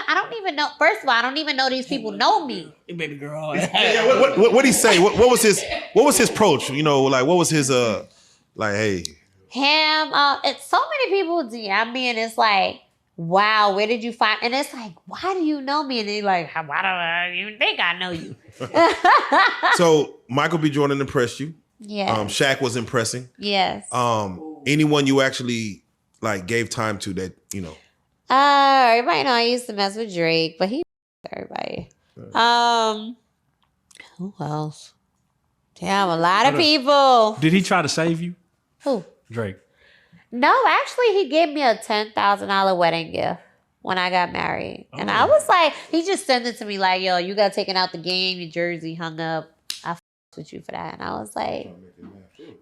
I don't even know. First of all, I don't even know these people know me.
Baby girl.
What did he say? What was his approach? You know, like what was his like, hey.
Him, it's so many people DM me and it's like, wow, where did you find? And it's like, why do you know me? And they're like, why do I even think I know you?
So Michael B. Jordan impressed you.
Yeah.
Shaq was impressing.
Yes.
Anyone you actually like gave time to that, you know?
Everybody know I used to mess with Drake, but he everybody. Who else? Damn, a lot of people.
Did he try to save you?
Who?
Drake.
No, actually, he gave me a $10,000 wedding gift when I got married. And I was like, he just sent it to me like, yo, you got taken out the game, your jersey hung up. I f*** with you for that. And I was like,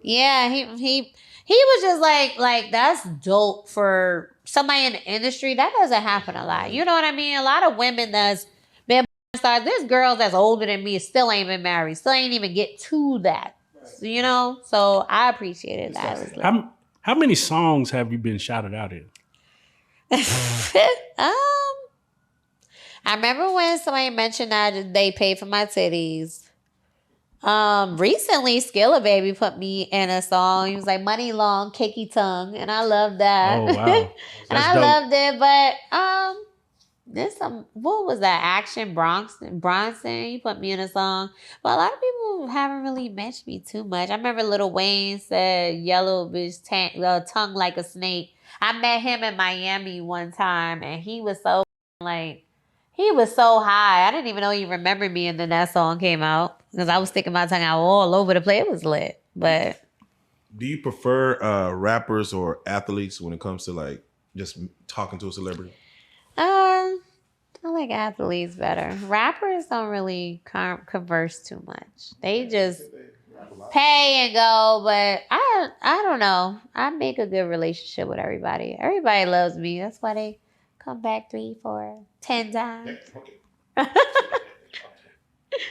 yeah, he was just like, that's dope for somebody in the industry. That doesn't happen a lot. You know what I mean? A lot of women that's been stars. There's girls that's older than me, still ain't been married, still ain't even get to that. So, you know? So I appreciated that.
How many songs have you been shouted out in?
I remember when somebody mentioned that they paid for my titties. Recently, Skilla Baby put me in a song. He was like, "Money Long, Cakey Tongue," and I loved that.
Oh wow,
and I loved it. But there's what was that? Action Bronson. He put me in a song, but a lot of people haven't really mentioned me too much. I remember Lil Wayne said, "Yellow bitch tongue like a snake." I met him in Miami one time, and he was so he was so high. I didn't even know he remembered me, and then that song came out because I was sticking my tongue out all over the place. It was lit, but.
Do you prefer rappers or athletes when it comes to like just talking to a celebrity?
I like athletes better. Rappers don't really converse too much. They just pay and go, but I don't know. I make a good relationship with everybody. Everybody loves me. That's why they come back 3, 4, 10 times.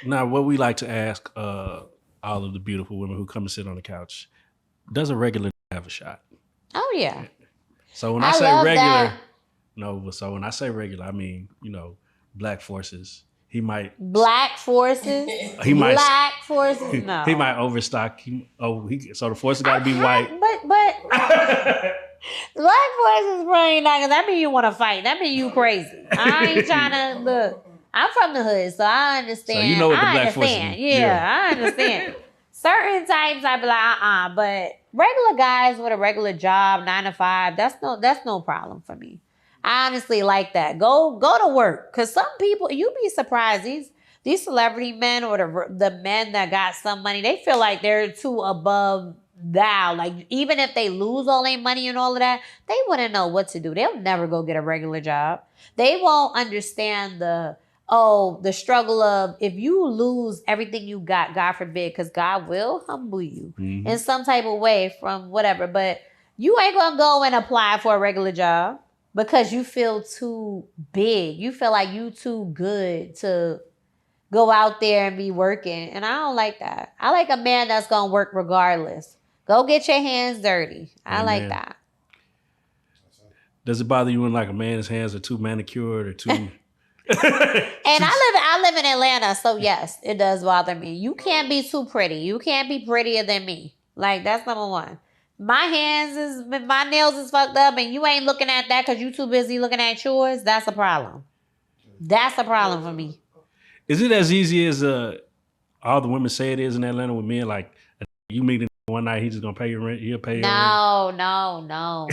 Now, what we like to ask all of the beautiful women who come and sit on the couch, does a regular have a shot?
Oh, yeah.
So when I say regular, so when I say regular, I mean, you know, Black Forces. He might.
Black Forces?
He might.
Black Forces? No.
He might overstock. So the forces got to be white.
But Black Forces probably not, because that mean you want to fight. That mean you crazy. I ain't trying to look. I'm from the hood, so I understand.
So you know what the Black Forces
is. Yeah, I understand. Certain types I'd be like, but regular guys with a regular job, 9 to 5, that's no problem for me. I honestly like that. Go to work. Because some people, you'd be surprised, these celebrity men or the men that got some money, they feel like they're too above thou. Like, even if they lose all their money and all of that, they wouldn't know what to do. They'll never go get a regular job. They won't understand the struggle of if you lose everything you got, God forbid, because God will humble you in some type of way from whatever. But you ain't going to go and apply for a regular job because you feel too big. You feel like you too good to go out there and be working. And I don't like that. I like a man that's going to work regardless. Go get your hands dirty. I like that.
Does it bother you when like a man's hands are too manicured or too...
And I live in Atlanta, so yes, it does bother me. You can't be too pretty. You can't be prettier than me. Like, that's number one. My nails is fucked up and you ain't looking at that because you too busy looking at yours. That's a problem. That's a problem for me.
Is it as easy as all the women say it is in Atlanta with men? Like, you meet him one night, he's just gonna pay your rent. He'll pay your rent.
No.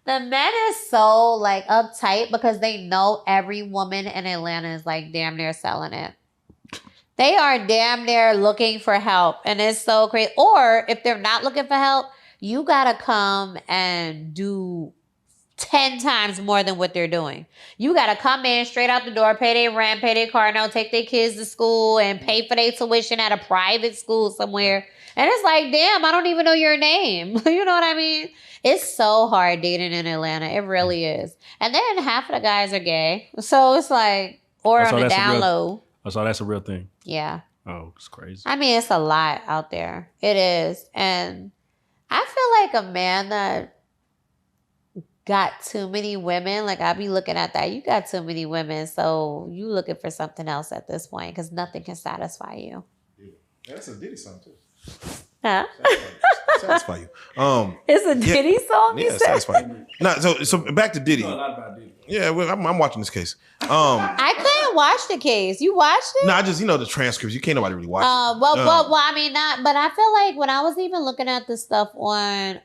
The men is so like uptight because they know every woman in Atlanta is like damn near selling it. They are damn near looking for help, and it's so crazy. Or if they're not looking for help, you gotta come and do 10 times more than what they're doing. You gotta come in straight out the door, pay their rent, pay their car note, take their kids to school, and pay for their tuition at a private school somewhere. And it's like, damn, I don't even know your name. You know what I mean? It's so hard dating in Atlanta. It really is. And then half of the guys are gay. So it's like, or on the down low.
So that's a real thing.
Yeah.
Oh, it's crazy.
I mean, it's a lot out there. It is. And I feel like a man that got too many women, like I be looking at that. You got too many women, so you looking for something else at this point because nothing can satisfy you.
Yeah. That's a Diddy song too.
Huh?
Satisfy you.
It's a Diddy song?
Yeah, satisfy you. No, so back to Diddy.
You know a lot about Diddy.
Yeah, well, I'm watching this case.
I couldn't watch the case. You watched it?
No, I just, the transcripts. You can't nobody really watch it.
Well, I mean, not. But I feel like when I was even looking at this stuff on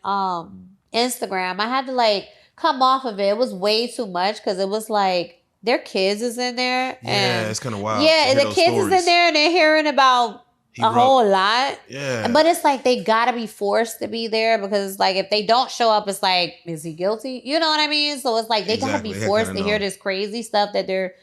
Instagram, I had to like come off of it. It was way too much because it was like their kids is in there. And
it's kind of wild.
Yeah, the kids is in there and they're hearing about whole lot.
Yeah.
But it's like they gotta be forced to be there because like if they don't show up, it's like, is he guilty? You know what I mean? So it's like they gotta be forced to hear this crazy stuff that their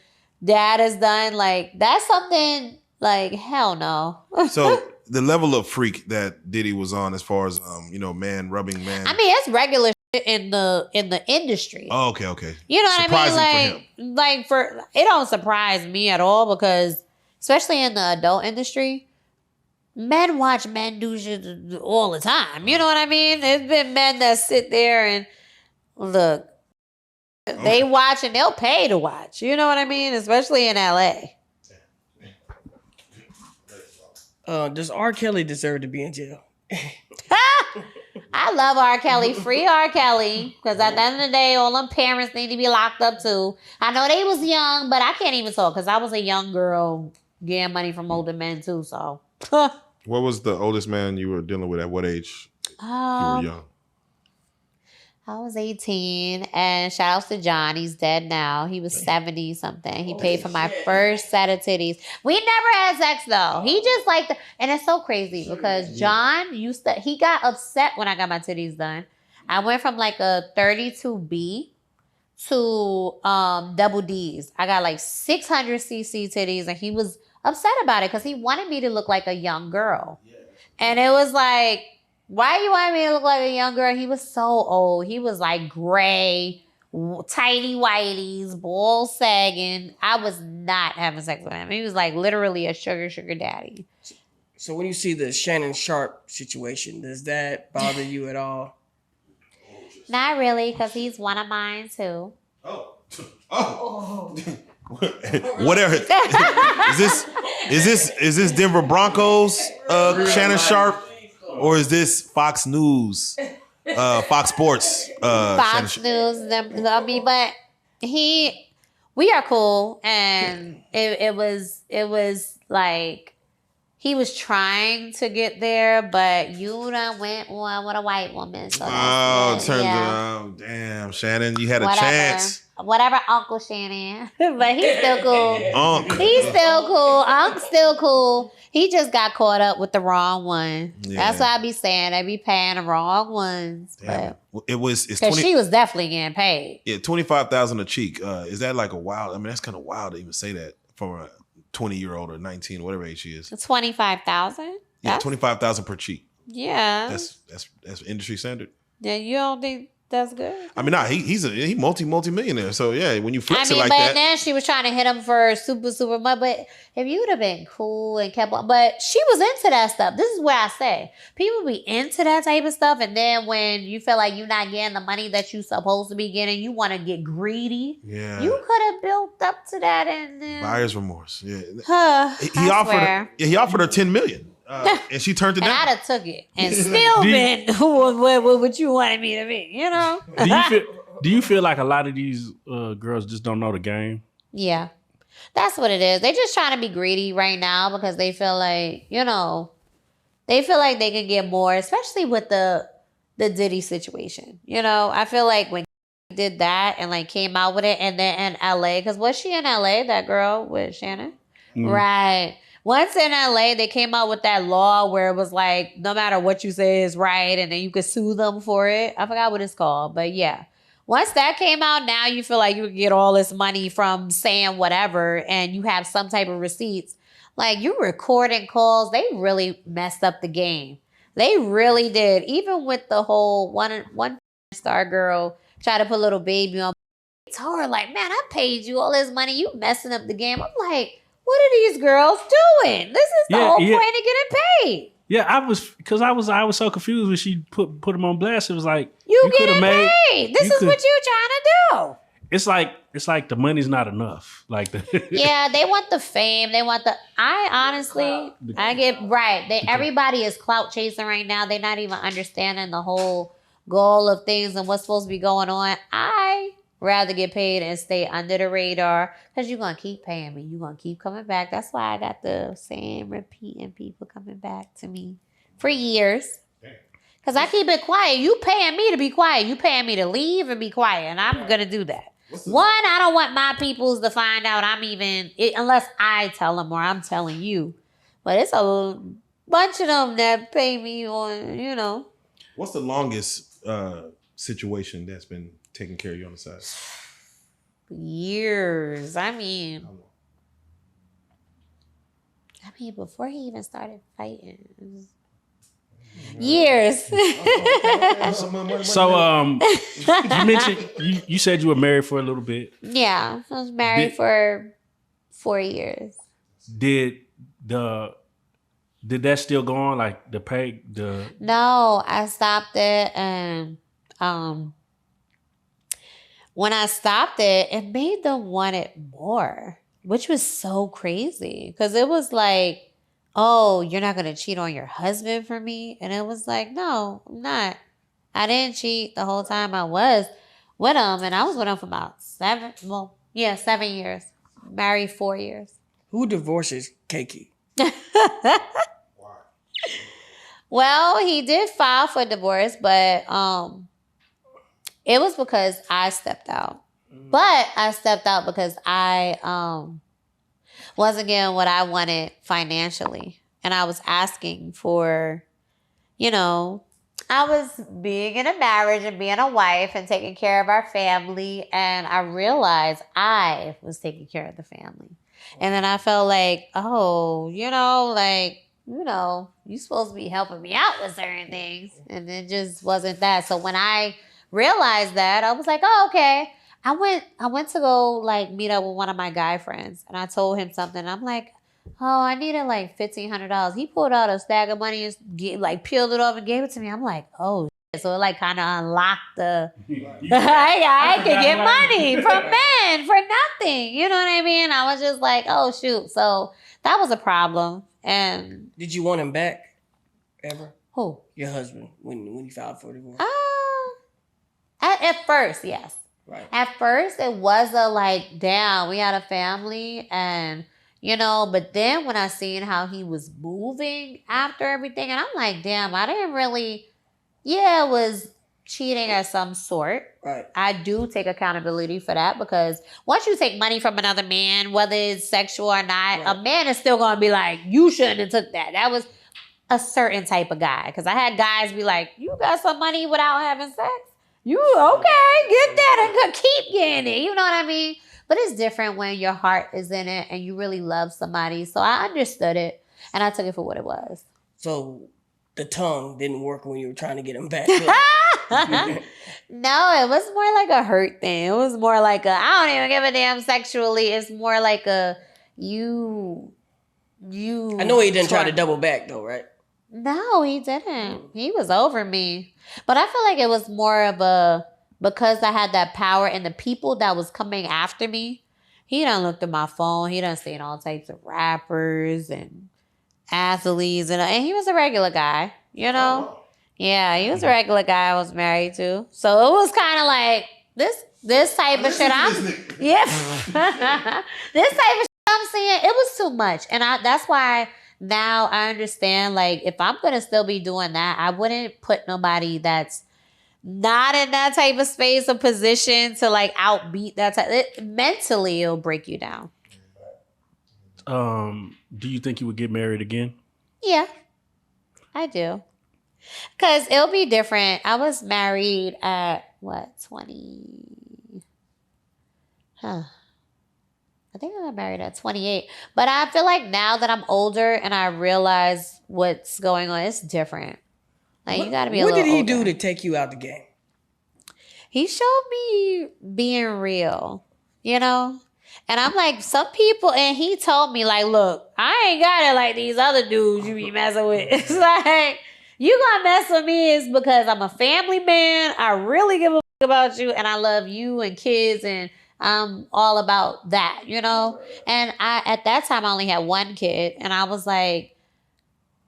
dad has done. Like that's something like hell no.
So the level of freak that Diddy was on as far as man rubbing man.
I mean, it's regular shit in the industry.
Oh, okay.
You know what I mean? Like for it don't surprise me at all because especially in the adult industry, men watch men do shit all the time. You know what I mean? There's been men that sit there and look, they watch and they'll pay to watch. You know what I mean? Especially in LA.
Does R. Kelly deserve to be in jail?
I love R. Kelly. Free R. Kelly. Because at the end of the day, all them parents need to be locked up too. I know they was young, but I can't even talk because I was a young girl getting money from older men too, so...
What was the oldest man you were dealing with? At what age you were young?
I was 18, and shout outs to John. He's dead now. He was 70 something. He paid for my first set of titties. We never had sex though. He just liked, and it's so crazy because John he got upset when I got my titties done. I went from like a 32B to double D's. I got like 600cc titties, and he was upset about it because he wanted me to look like a young girl. Yeah. And it was like, why you want me to look like a young girl? He was so old. He was like gray, tighty whities, balls sagging. I was not having sex with him. He was like literally a sugar daddy.
So when you see the Shannon Sharpe situation, does that bother you at all?
Not really, because he's one of mine too.
Oh. Whatever. Is this Denver Broncos Shannon Sharpe, or is this Fox News, Fox Sports?
Fox News. I mean, but we are cool, and it was like he was trying to get there, but you done went one with a white woman. So
turns out, damn, Shannon, you had a chance.
Whatever, Uncle Shannon. But he's still cool.
Unc.
He's still cool. Unc's still cool. He just got caught up with the wrong one. Yeah. That's what I be saying. They be paying the wrong ones.
Damn. But it's
because she was definitely getting paid.
Yeah, $25,000 a cheek. Is that like a wild? I mean, that's kind of wild to even say that from a 20-year-old or 19, whatever age she is.
25,000.
Yeah, $25,000 per cheek.
Yeah,
that's industry standard.
Yeah, you don't think That's good.
I mean, he's multi-millionaire. So yeah, when you flex it like
but
that.
then she was trying to hit him for super much. But if you would have been cool and kept on, but she was into that stuff. This is where I say people be into that type of stuff, and then when you feel like you're not getting the money that you supposed to be getting, you want to get greedy.
Yeah,
you could have built up to that, and then
buyer's remorse. Yeah,
he
offered her $10 million. And she turned it down.
And I'd have took it and still been what you wanted me to be, you know?
Do you feel like a lot of these girls just don't know the game?
Yeah. That's what it is. They just trying to be greedy right now because they feel like, they can get more, especially with the Diddy situation. I feel like when he did that and like came out with it and then in LA, because was she in LA, that girl with Shannon? Mm. Right. Once in LA, they came out with that law where it was like, no matter what you say is right, and then you could sue them for it. I forgot what it's called, but yeah. Once that came out, now you feel like you could get all this money from saying whatever, and you have some type of receipts. Like, you recording calls, they really messed up the game. They really did. Even with the whole one star girl try to put little baby on. I told her, like, man, I paid you all this money. You messing up the game. I'm like, what are these girls doing? This is the whole point of getting paid.
Yeah, I was so confused when she put them on blast. It was like
you getting paid. This is what you trying to do.
It's like the money's not enough. Like
yeah, they want the fame. They want I get right. Everybody is clout chasing right now. They're not even understanding the whole goal of things and what's supposed to be going on. I rather get paid and stay under the radar because you're going to keep paying me. You're going to keep coming back. That's why I got the same repeating people coming back to me for years. Because I keep it quiet. You paying me to be quiet. You paying me to leave and be quiet. And I'm going to do that. One, I don't want my peoples to find out unless I tell them or I'm telling you. But it's a bunch of them that pay me on,
What's the longest situation that's been taking care of you on the side?
Years. I mean, before he even started fighting. Years.
So, you mentioned you said you were married for a little bit.
Yeah, I was married for 4 years.
Did that still go on? Like the pay?
No, I stopped it, and when I stopped it, it made them want it more, which was so crazy. Because it was like, oh, you're not going to cheat on your husband for me? And it was like, no, I'm not. I didn't cheat the whole time I was with him. And I was with him for about 7 years. Married 4 years.
Who divorces Kakey?
Well, he did file for divorce, but it was because I stepped out. But I stepped out because I wasn't getting what I wanted financially. And I was asking for, I was being in a marriage and being a wife and taking care of our family. And I realized I was taking care of the family. And then I felt like, oh, you're supposed to be helping me out with certain things. And it just wasn't that. So when I realized that, I was like, oh, okay. I went to go meet up with one of my guy friends, and I told him something. I'm like, oh, I needed $1,500. He pulled out a stack of money and peeled it off and gave it to me. I'm like, oh shit. So it kind of unlocked the I could get money from men for nothing. You know what I mean? I was just like, oh shoot. So that was a problem. And
did you want him back ever?
Who?
Your husband when you filed for divorce?
At first, yes.
Right.
At first, it was damn, we had a family and, but then when I seen how he was moving after everything, and I'm like, damn, I didn't really, it was cheating of some sort.
Right.
I do take accountability for that because once you take money from another man, whether it's sexual or not, right, a man is still going to be like, you shouldn't have took that. That was a certain type of guy. Because I had guys be like, you got some money without having sex? You okay, get that and keep getting it. You know what I mean? But it's different when your heart is in it and you really love somebody. So I understood it and I took it for what it was.
So the tongue didn't work when you were trying to get him back.
No, it was more like a hurt thing. It was more like a I don't even give a damn sexually. It's more like a you.
I know he didn't try to double back though, right?
No, he didn't. He was over me. But I feel like it was more of a because I had that power and the people that was coming after me. He done looked at my phone. He done seen all types of rappers and athletes and he was a regular guy, you know. Yeah, he was a regular guy I was married to. So it was kind of like this type of shit. Yeah, this type of shit I'm seeing. It was too much, and that's why now I understand. Like, if I'm gonna still be doing that, I wouldn't put nobody that's not in that type of space or position to like outbeat that type. Mentally, it'll break you down.
Do you think you would get married again?
Yeah, I do. Because it'll be different. I was married at, 20? I think I got married at 28. But I feel like now that I'm older and I realize what's going on, it's different. Like, you got to be a little older.
What did he do to take you out the game?
He showed me being real, you know? And I'm like, some people, and he told me, like, look, I ain't got it like these other dudes you be messing with. It's like, you gonna mess with me is because I'm a family man. I really give a fuck about you, and I love you and kids, and I'm all about that, you know? And at that time, I only had one kid, and I was like,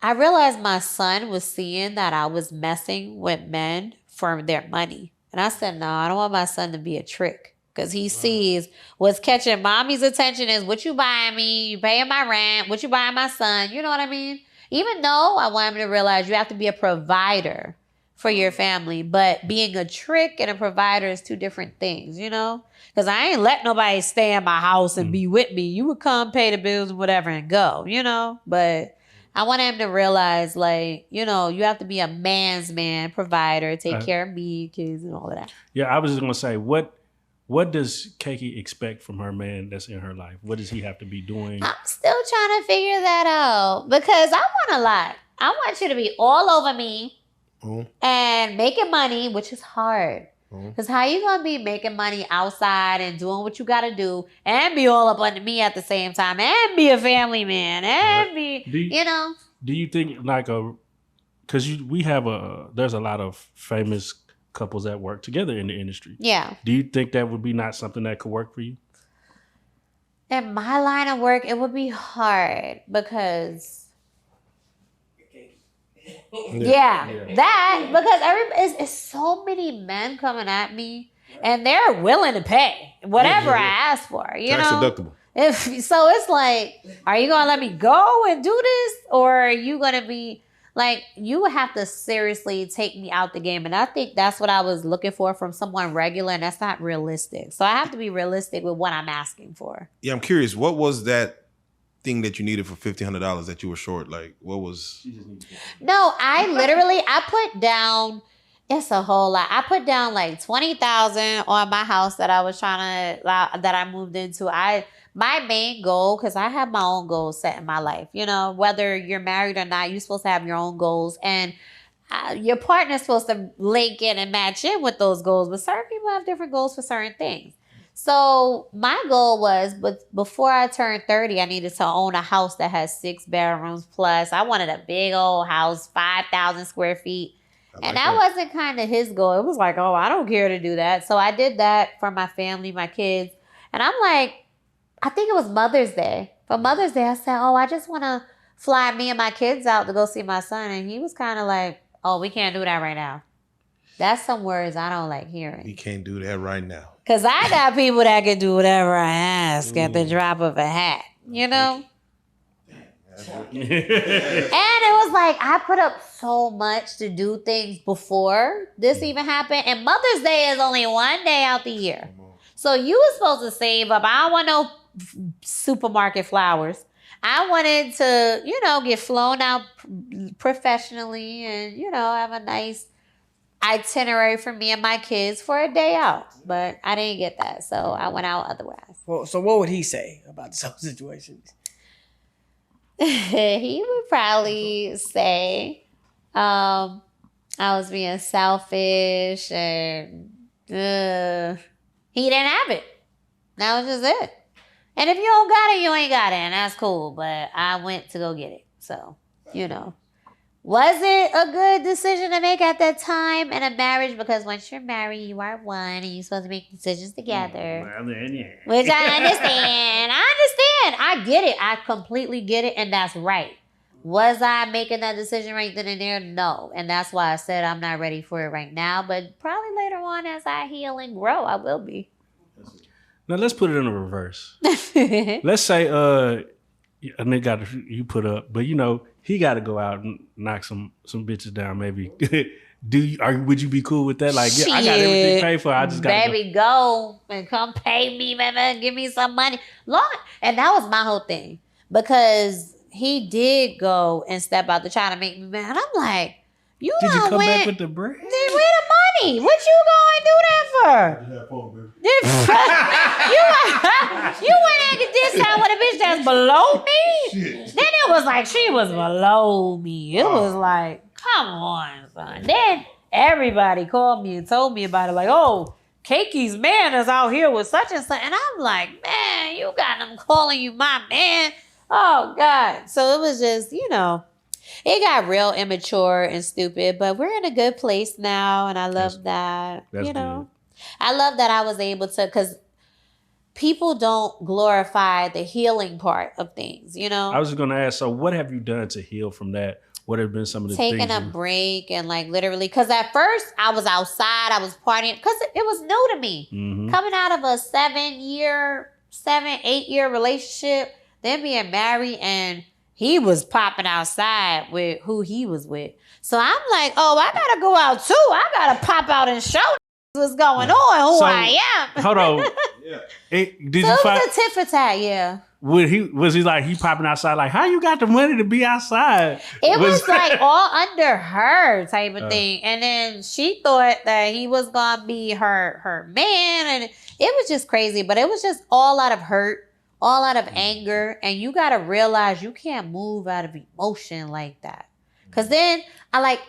I realized my son was seeing that I was messing with men for their money. And I said, no, I don't want my son to be a trick. Because he sees what's catching mommy's attention is what you buying me, you paying my rent, what you buying my son. You know what I mean? Even though I want him to realize you have to be a provider for your family. But being a trick and a provider is two different things, you know? Because I ain't let nobody stay in my house and be with me. You would come, pay the bills and whatever and go, you know? But I want him to realize, like, you know, you have to be a man's man, provider, take care of me, kids, and all of that.
Yeah, I was just going to say, what does Kakey expect from her man that's in her life? What does he have to be doing?
I'm still trying to figure that out because I want a lot. I want you to be all over me and making money, which is hard. Because how you going to be making money outside and doing what you got to do and be all up under me at the same time and be a family man and be, you know?
Do you think like because there's a lot of famous couples that work together in the industry.
Yeah.
Do you think that would be not something that could work for you?
In my line of work, it would be hard because because it's so many men coming at me and they're willing to pay whatever I ask for, you
Tax
know?
deductible.
So it's like, are you going to let me go and do this? Or are you going to be like, you would have to seriously take me out the game. And I think that's what I was looking for from someone regular. And that's not realistic. So I have to be realistic with what I'm asking for.
Yeah, I'm curious. What was that thing that you needed for $1,500 that you were short? Like, what was?
No, I put down, it's a whole lot. I put down like $20,000 on my house that I was that I moved into. My main goal, because I have my own goals set in my life, you know, whether you're married or not, you're supposed to have your own goals. And your partner's supposed to link in and match in with those goals. But certain people have different goals for certain things. So my goal was, but before I turned 30, I needed to own a house that has 6 bedrooms plus. I wanted a big old house, 5,000 square feet. And that wasn't kind of his goal. It was like, oh, I don't care to do that. So I did that for my family, my kids. And I'm like, I think it was Mother's Day. For Mother's Day, I said, oh, I just want to fly me and my kids out to go see my son. And he was kind of like, oh, we can't do that right now. That's some words I don't like hearing.
We can't do that right now.
Because I got people that can do whatever I ask at the drop of a hat, you know? And it was like, I put up so much to do things before this even happened. And Mother's Day is only one day out the year. So you were supposed to save up. I don't want no supermarket flowers. I wanted to, you know, get flown out professionally and, you know, have a nice itinerary for me and my kids for a day out. But I didn't get that. So I went out otherwise.
Well, so what would he say about this whole situation?
He would probably say, I was being selfish and he didn't have it. That was just it. And if you don't got it, you ain't got it, and that's cool. But I went to go get it. So, Was it a good decision to make at that time in a marriage? Because once you're married, you are one, and you're supposed to make decisions together. Which I understand. I get it. I completely get it, and that's right. Was I making that decision right then and there? No. And that's why I said I'm not ready for it right now. But probably later on as I heal and grow, I will be.
Now let's put it in the reverse. Let's say a nigga you put up, but he got to go out and knock some bitches down. Maybe would you be cool with that? Like, yeah, I got everything paid for. I just got
baby go and come pay me, man. Give me some money, Lord. And that was my whole thing because he did go and step out to try to make me mad. I'm like,
did you come back with the bread?
Where the money? What you going to do that for? You went and get this time with a bitch that's below me? Shit. Then it was like she was below me. It was like, come on, son. Then everybody called me and told me about it. Like, oh, Kakey's man is out here with such and such. And I'm like, man, you got them calling you my man. Oh, God. So it was just, it got real immature and stupid, but we're in a good place now. And I love that,
That's good.
I love that I was able to, because people don't glorify the healing part of things,
I was just going to ask, so what have you done to heal from that? What have been some of the things?
Taking a break and literally, because at first I was outside, I was partying, because it was new to me. Mm-hmm. Coming out of a 8-year relationship, then being married, and he was popping outside with who he was with. So I'm like, oh, I got to go out too. I got to pop out and show what's going on, who I am.
Hold on. Yeah. It was
a tit for tat, yeah.
Was he like, he popping outside like, how you got the money to be outside?
It was like all under her type of thing. And then she thought that he was going to be her man. And it was just crazy. But it was just all out of hurt, all out of anger. And you got to realize you can't move out of emotion like that. Because then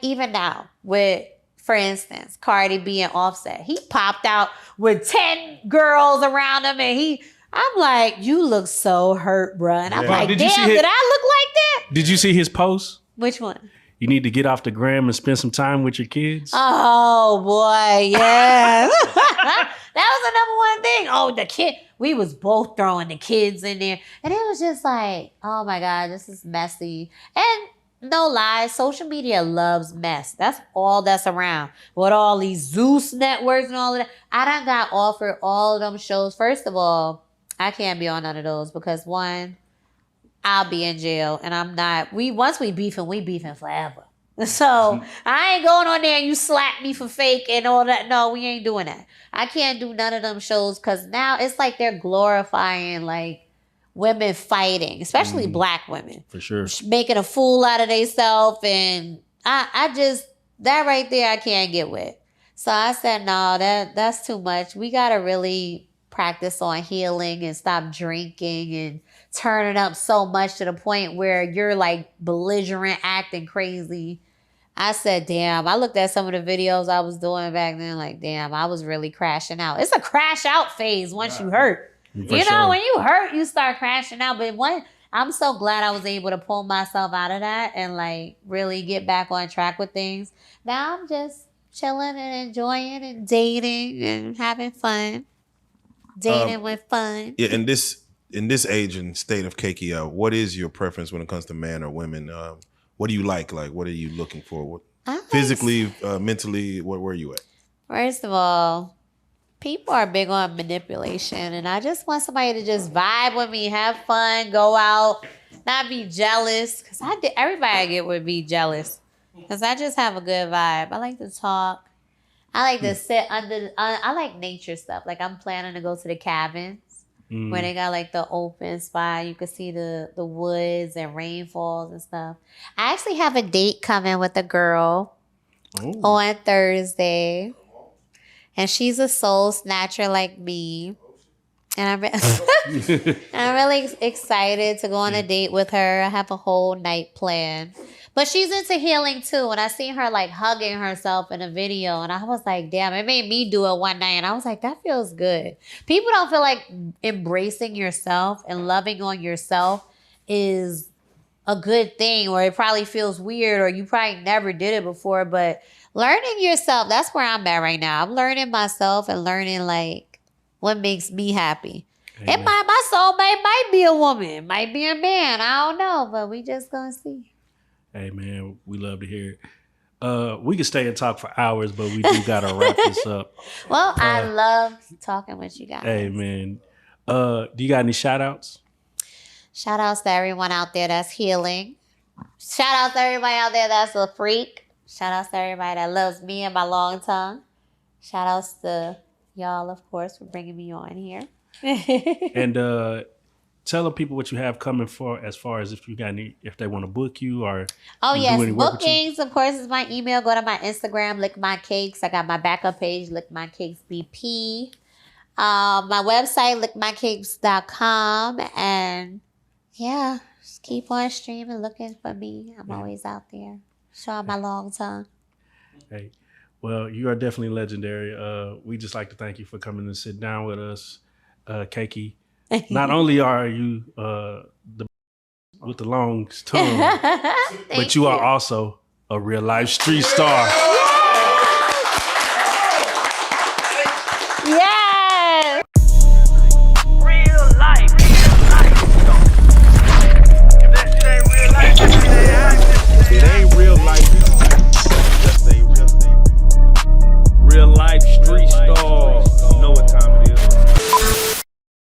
even now with, for instance, Cardi B and Offset, he popped out with 10 girls around him and I'm like, you look so hurt, bruh. And I'm like, damn, did I look like that?
Did you see his post?
Which one?
You need to get off the gram and spend some time with your kids.
Oh, boy, yeah. That was the number one thing. Oh, the kid. We was both throwing the kids in there. And it was just like, oh, my God, this is messy. And no lie, social media loves mess. That's all that's around. With all these Zeus networks and all of that. I done got offered all of them shows. First of all, I can't be on none of those because one, I'll be in jail and I'm not. Once we beefing forever. So I ain't going on there and you slap me for fake and all that. No, we ain't doing that. I can't do none of them shows because now it's like they're glorifying women fighting, especially black women.
For sure.
Making a fool out of themselves. And I just, that right there I can't get with. So I said, no, that's too much. We got to really practice on healing and stop drinking and turning up so much to the point where you're belligerent, acting crazy. I said, damn, I looked at some of the videos I was doing back then, damn, I was really crashing out. It's a crash out phase once you hurt. Sure. When you hurt, you start crashing out. But I'm so glad I was able to pull myself out of that and really get back on track with things. Now I'm just chilling and enjoying and dating and having fun. Dating with fun.
Yeah, in this age and state of Kakey, what is your preference when it comes to men or women? What do you like? What are you looking for? Physically, mentally, where are you at?
First of all, people are big on manipulation, and I just want somebody to just vibe with me, have fun, go out, not be jealous. Because everybody I get would be jealous. Because I just have a good vibe. I like to talk. I like to sit under, I like nature stuff. I'm planning to go to the cabins where they got the open spot. You can see the woods and rainfalls and stuff. I actually have a date coming with a girl on Thursday. And she's a soul snatcher like me. And I'm really excited to go on a date with her. I have a whole night planned. But she's into healing too. And I seen her like hugging herself in a video, and I was like, damn, it made me do it one night. And I was like, that feels good. People don't feel like embracing yourself and loving on yourself is a good thing, or it probably feels weird, or you probably never did it before. But learning yourself, that's where I'm at right now. I'm learning myself and learning like what makes me happy.
Amen.
It my soulmate might be a woman, might be a man. I don't know, but we just gonna see.
Hey man, we love to hear it. We could stay and talk for hours, but we do gotta wrap this up.
Well, I love talking with you guys.
Hey man, do you got any shout outs?
Shout outs to everyone out there that's healing. Shout outs to everybody out there that's a freak. Shout outs to everybody that loves me and my long tongue. Shout outs to y'all, of course, for bringing me on here.
And tell the people what you have coming for, as far as if you got any, if they want to book you or
Oh
do
yes,
any work with you.
bookings, of course, is my email. Go to my Instagram, Lick My Cakes. I got my backup page, Lick My Cakes BP. My website, lickmycakes.com. And yeah, just keep on streaming, looking for me. I'm always out there. Showing my long tongue.
Hey, well, you are definitely legendary. We just like to thank you for coming and sit down with us, Kakey. Not only are you with the long tongue, but you are also a real life street star.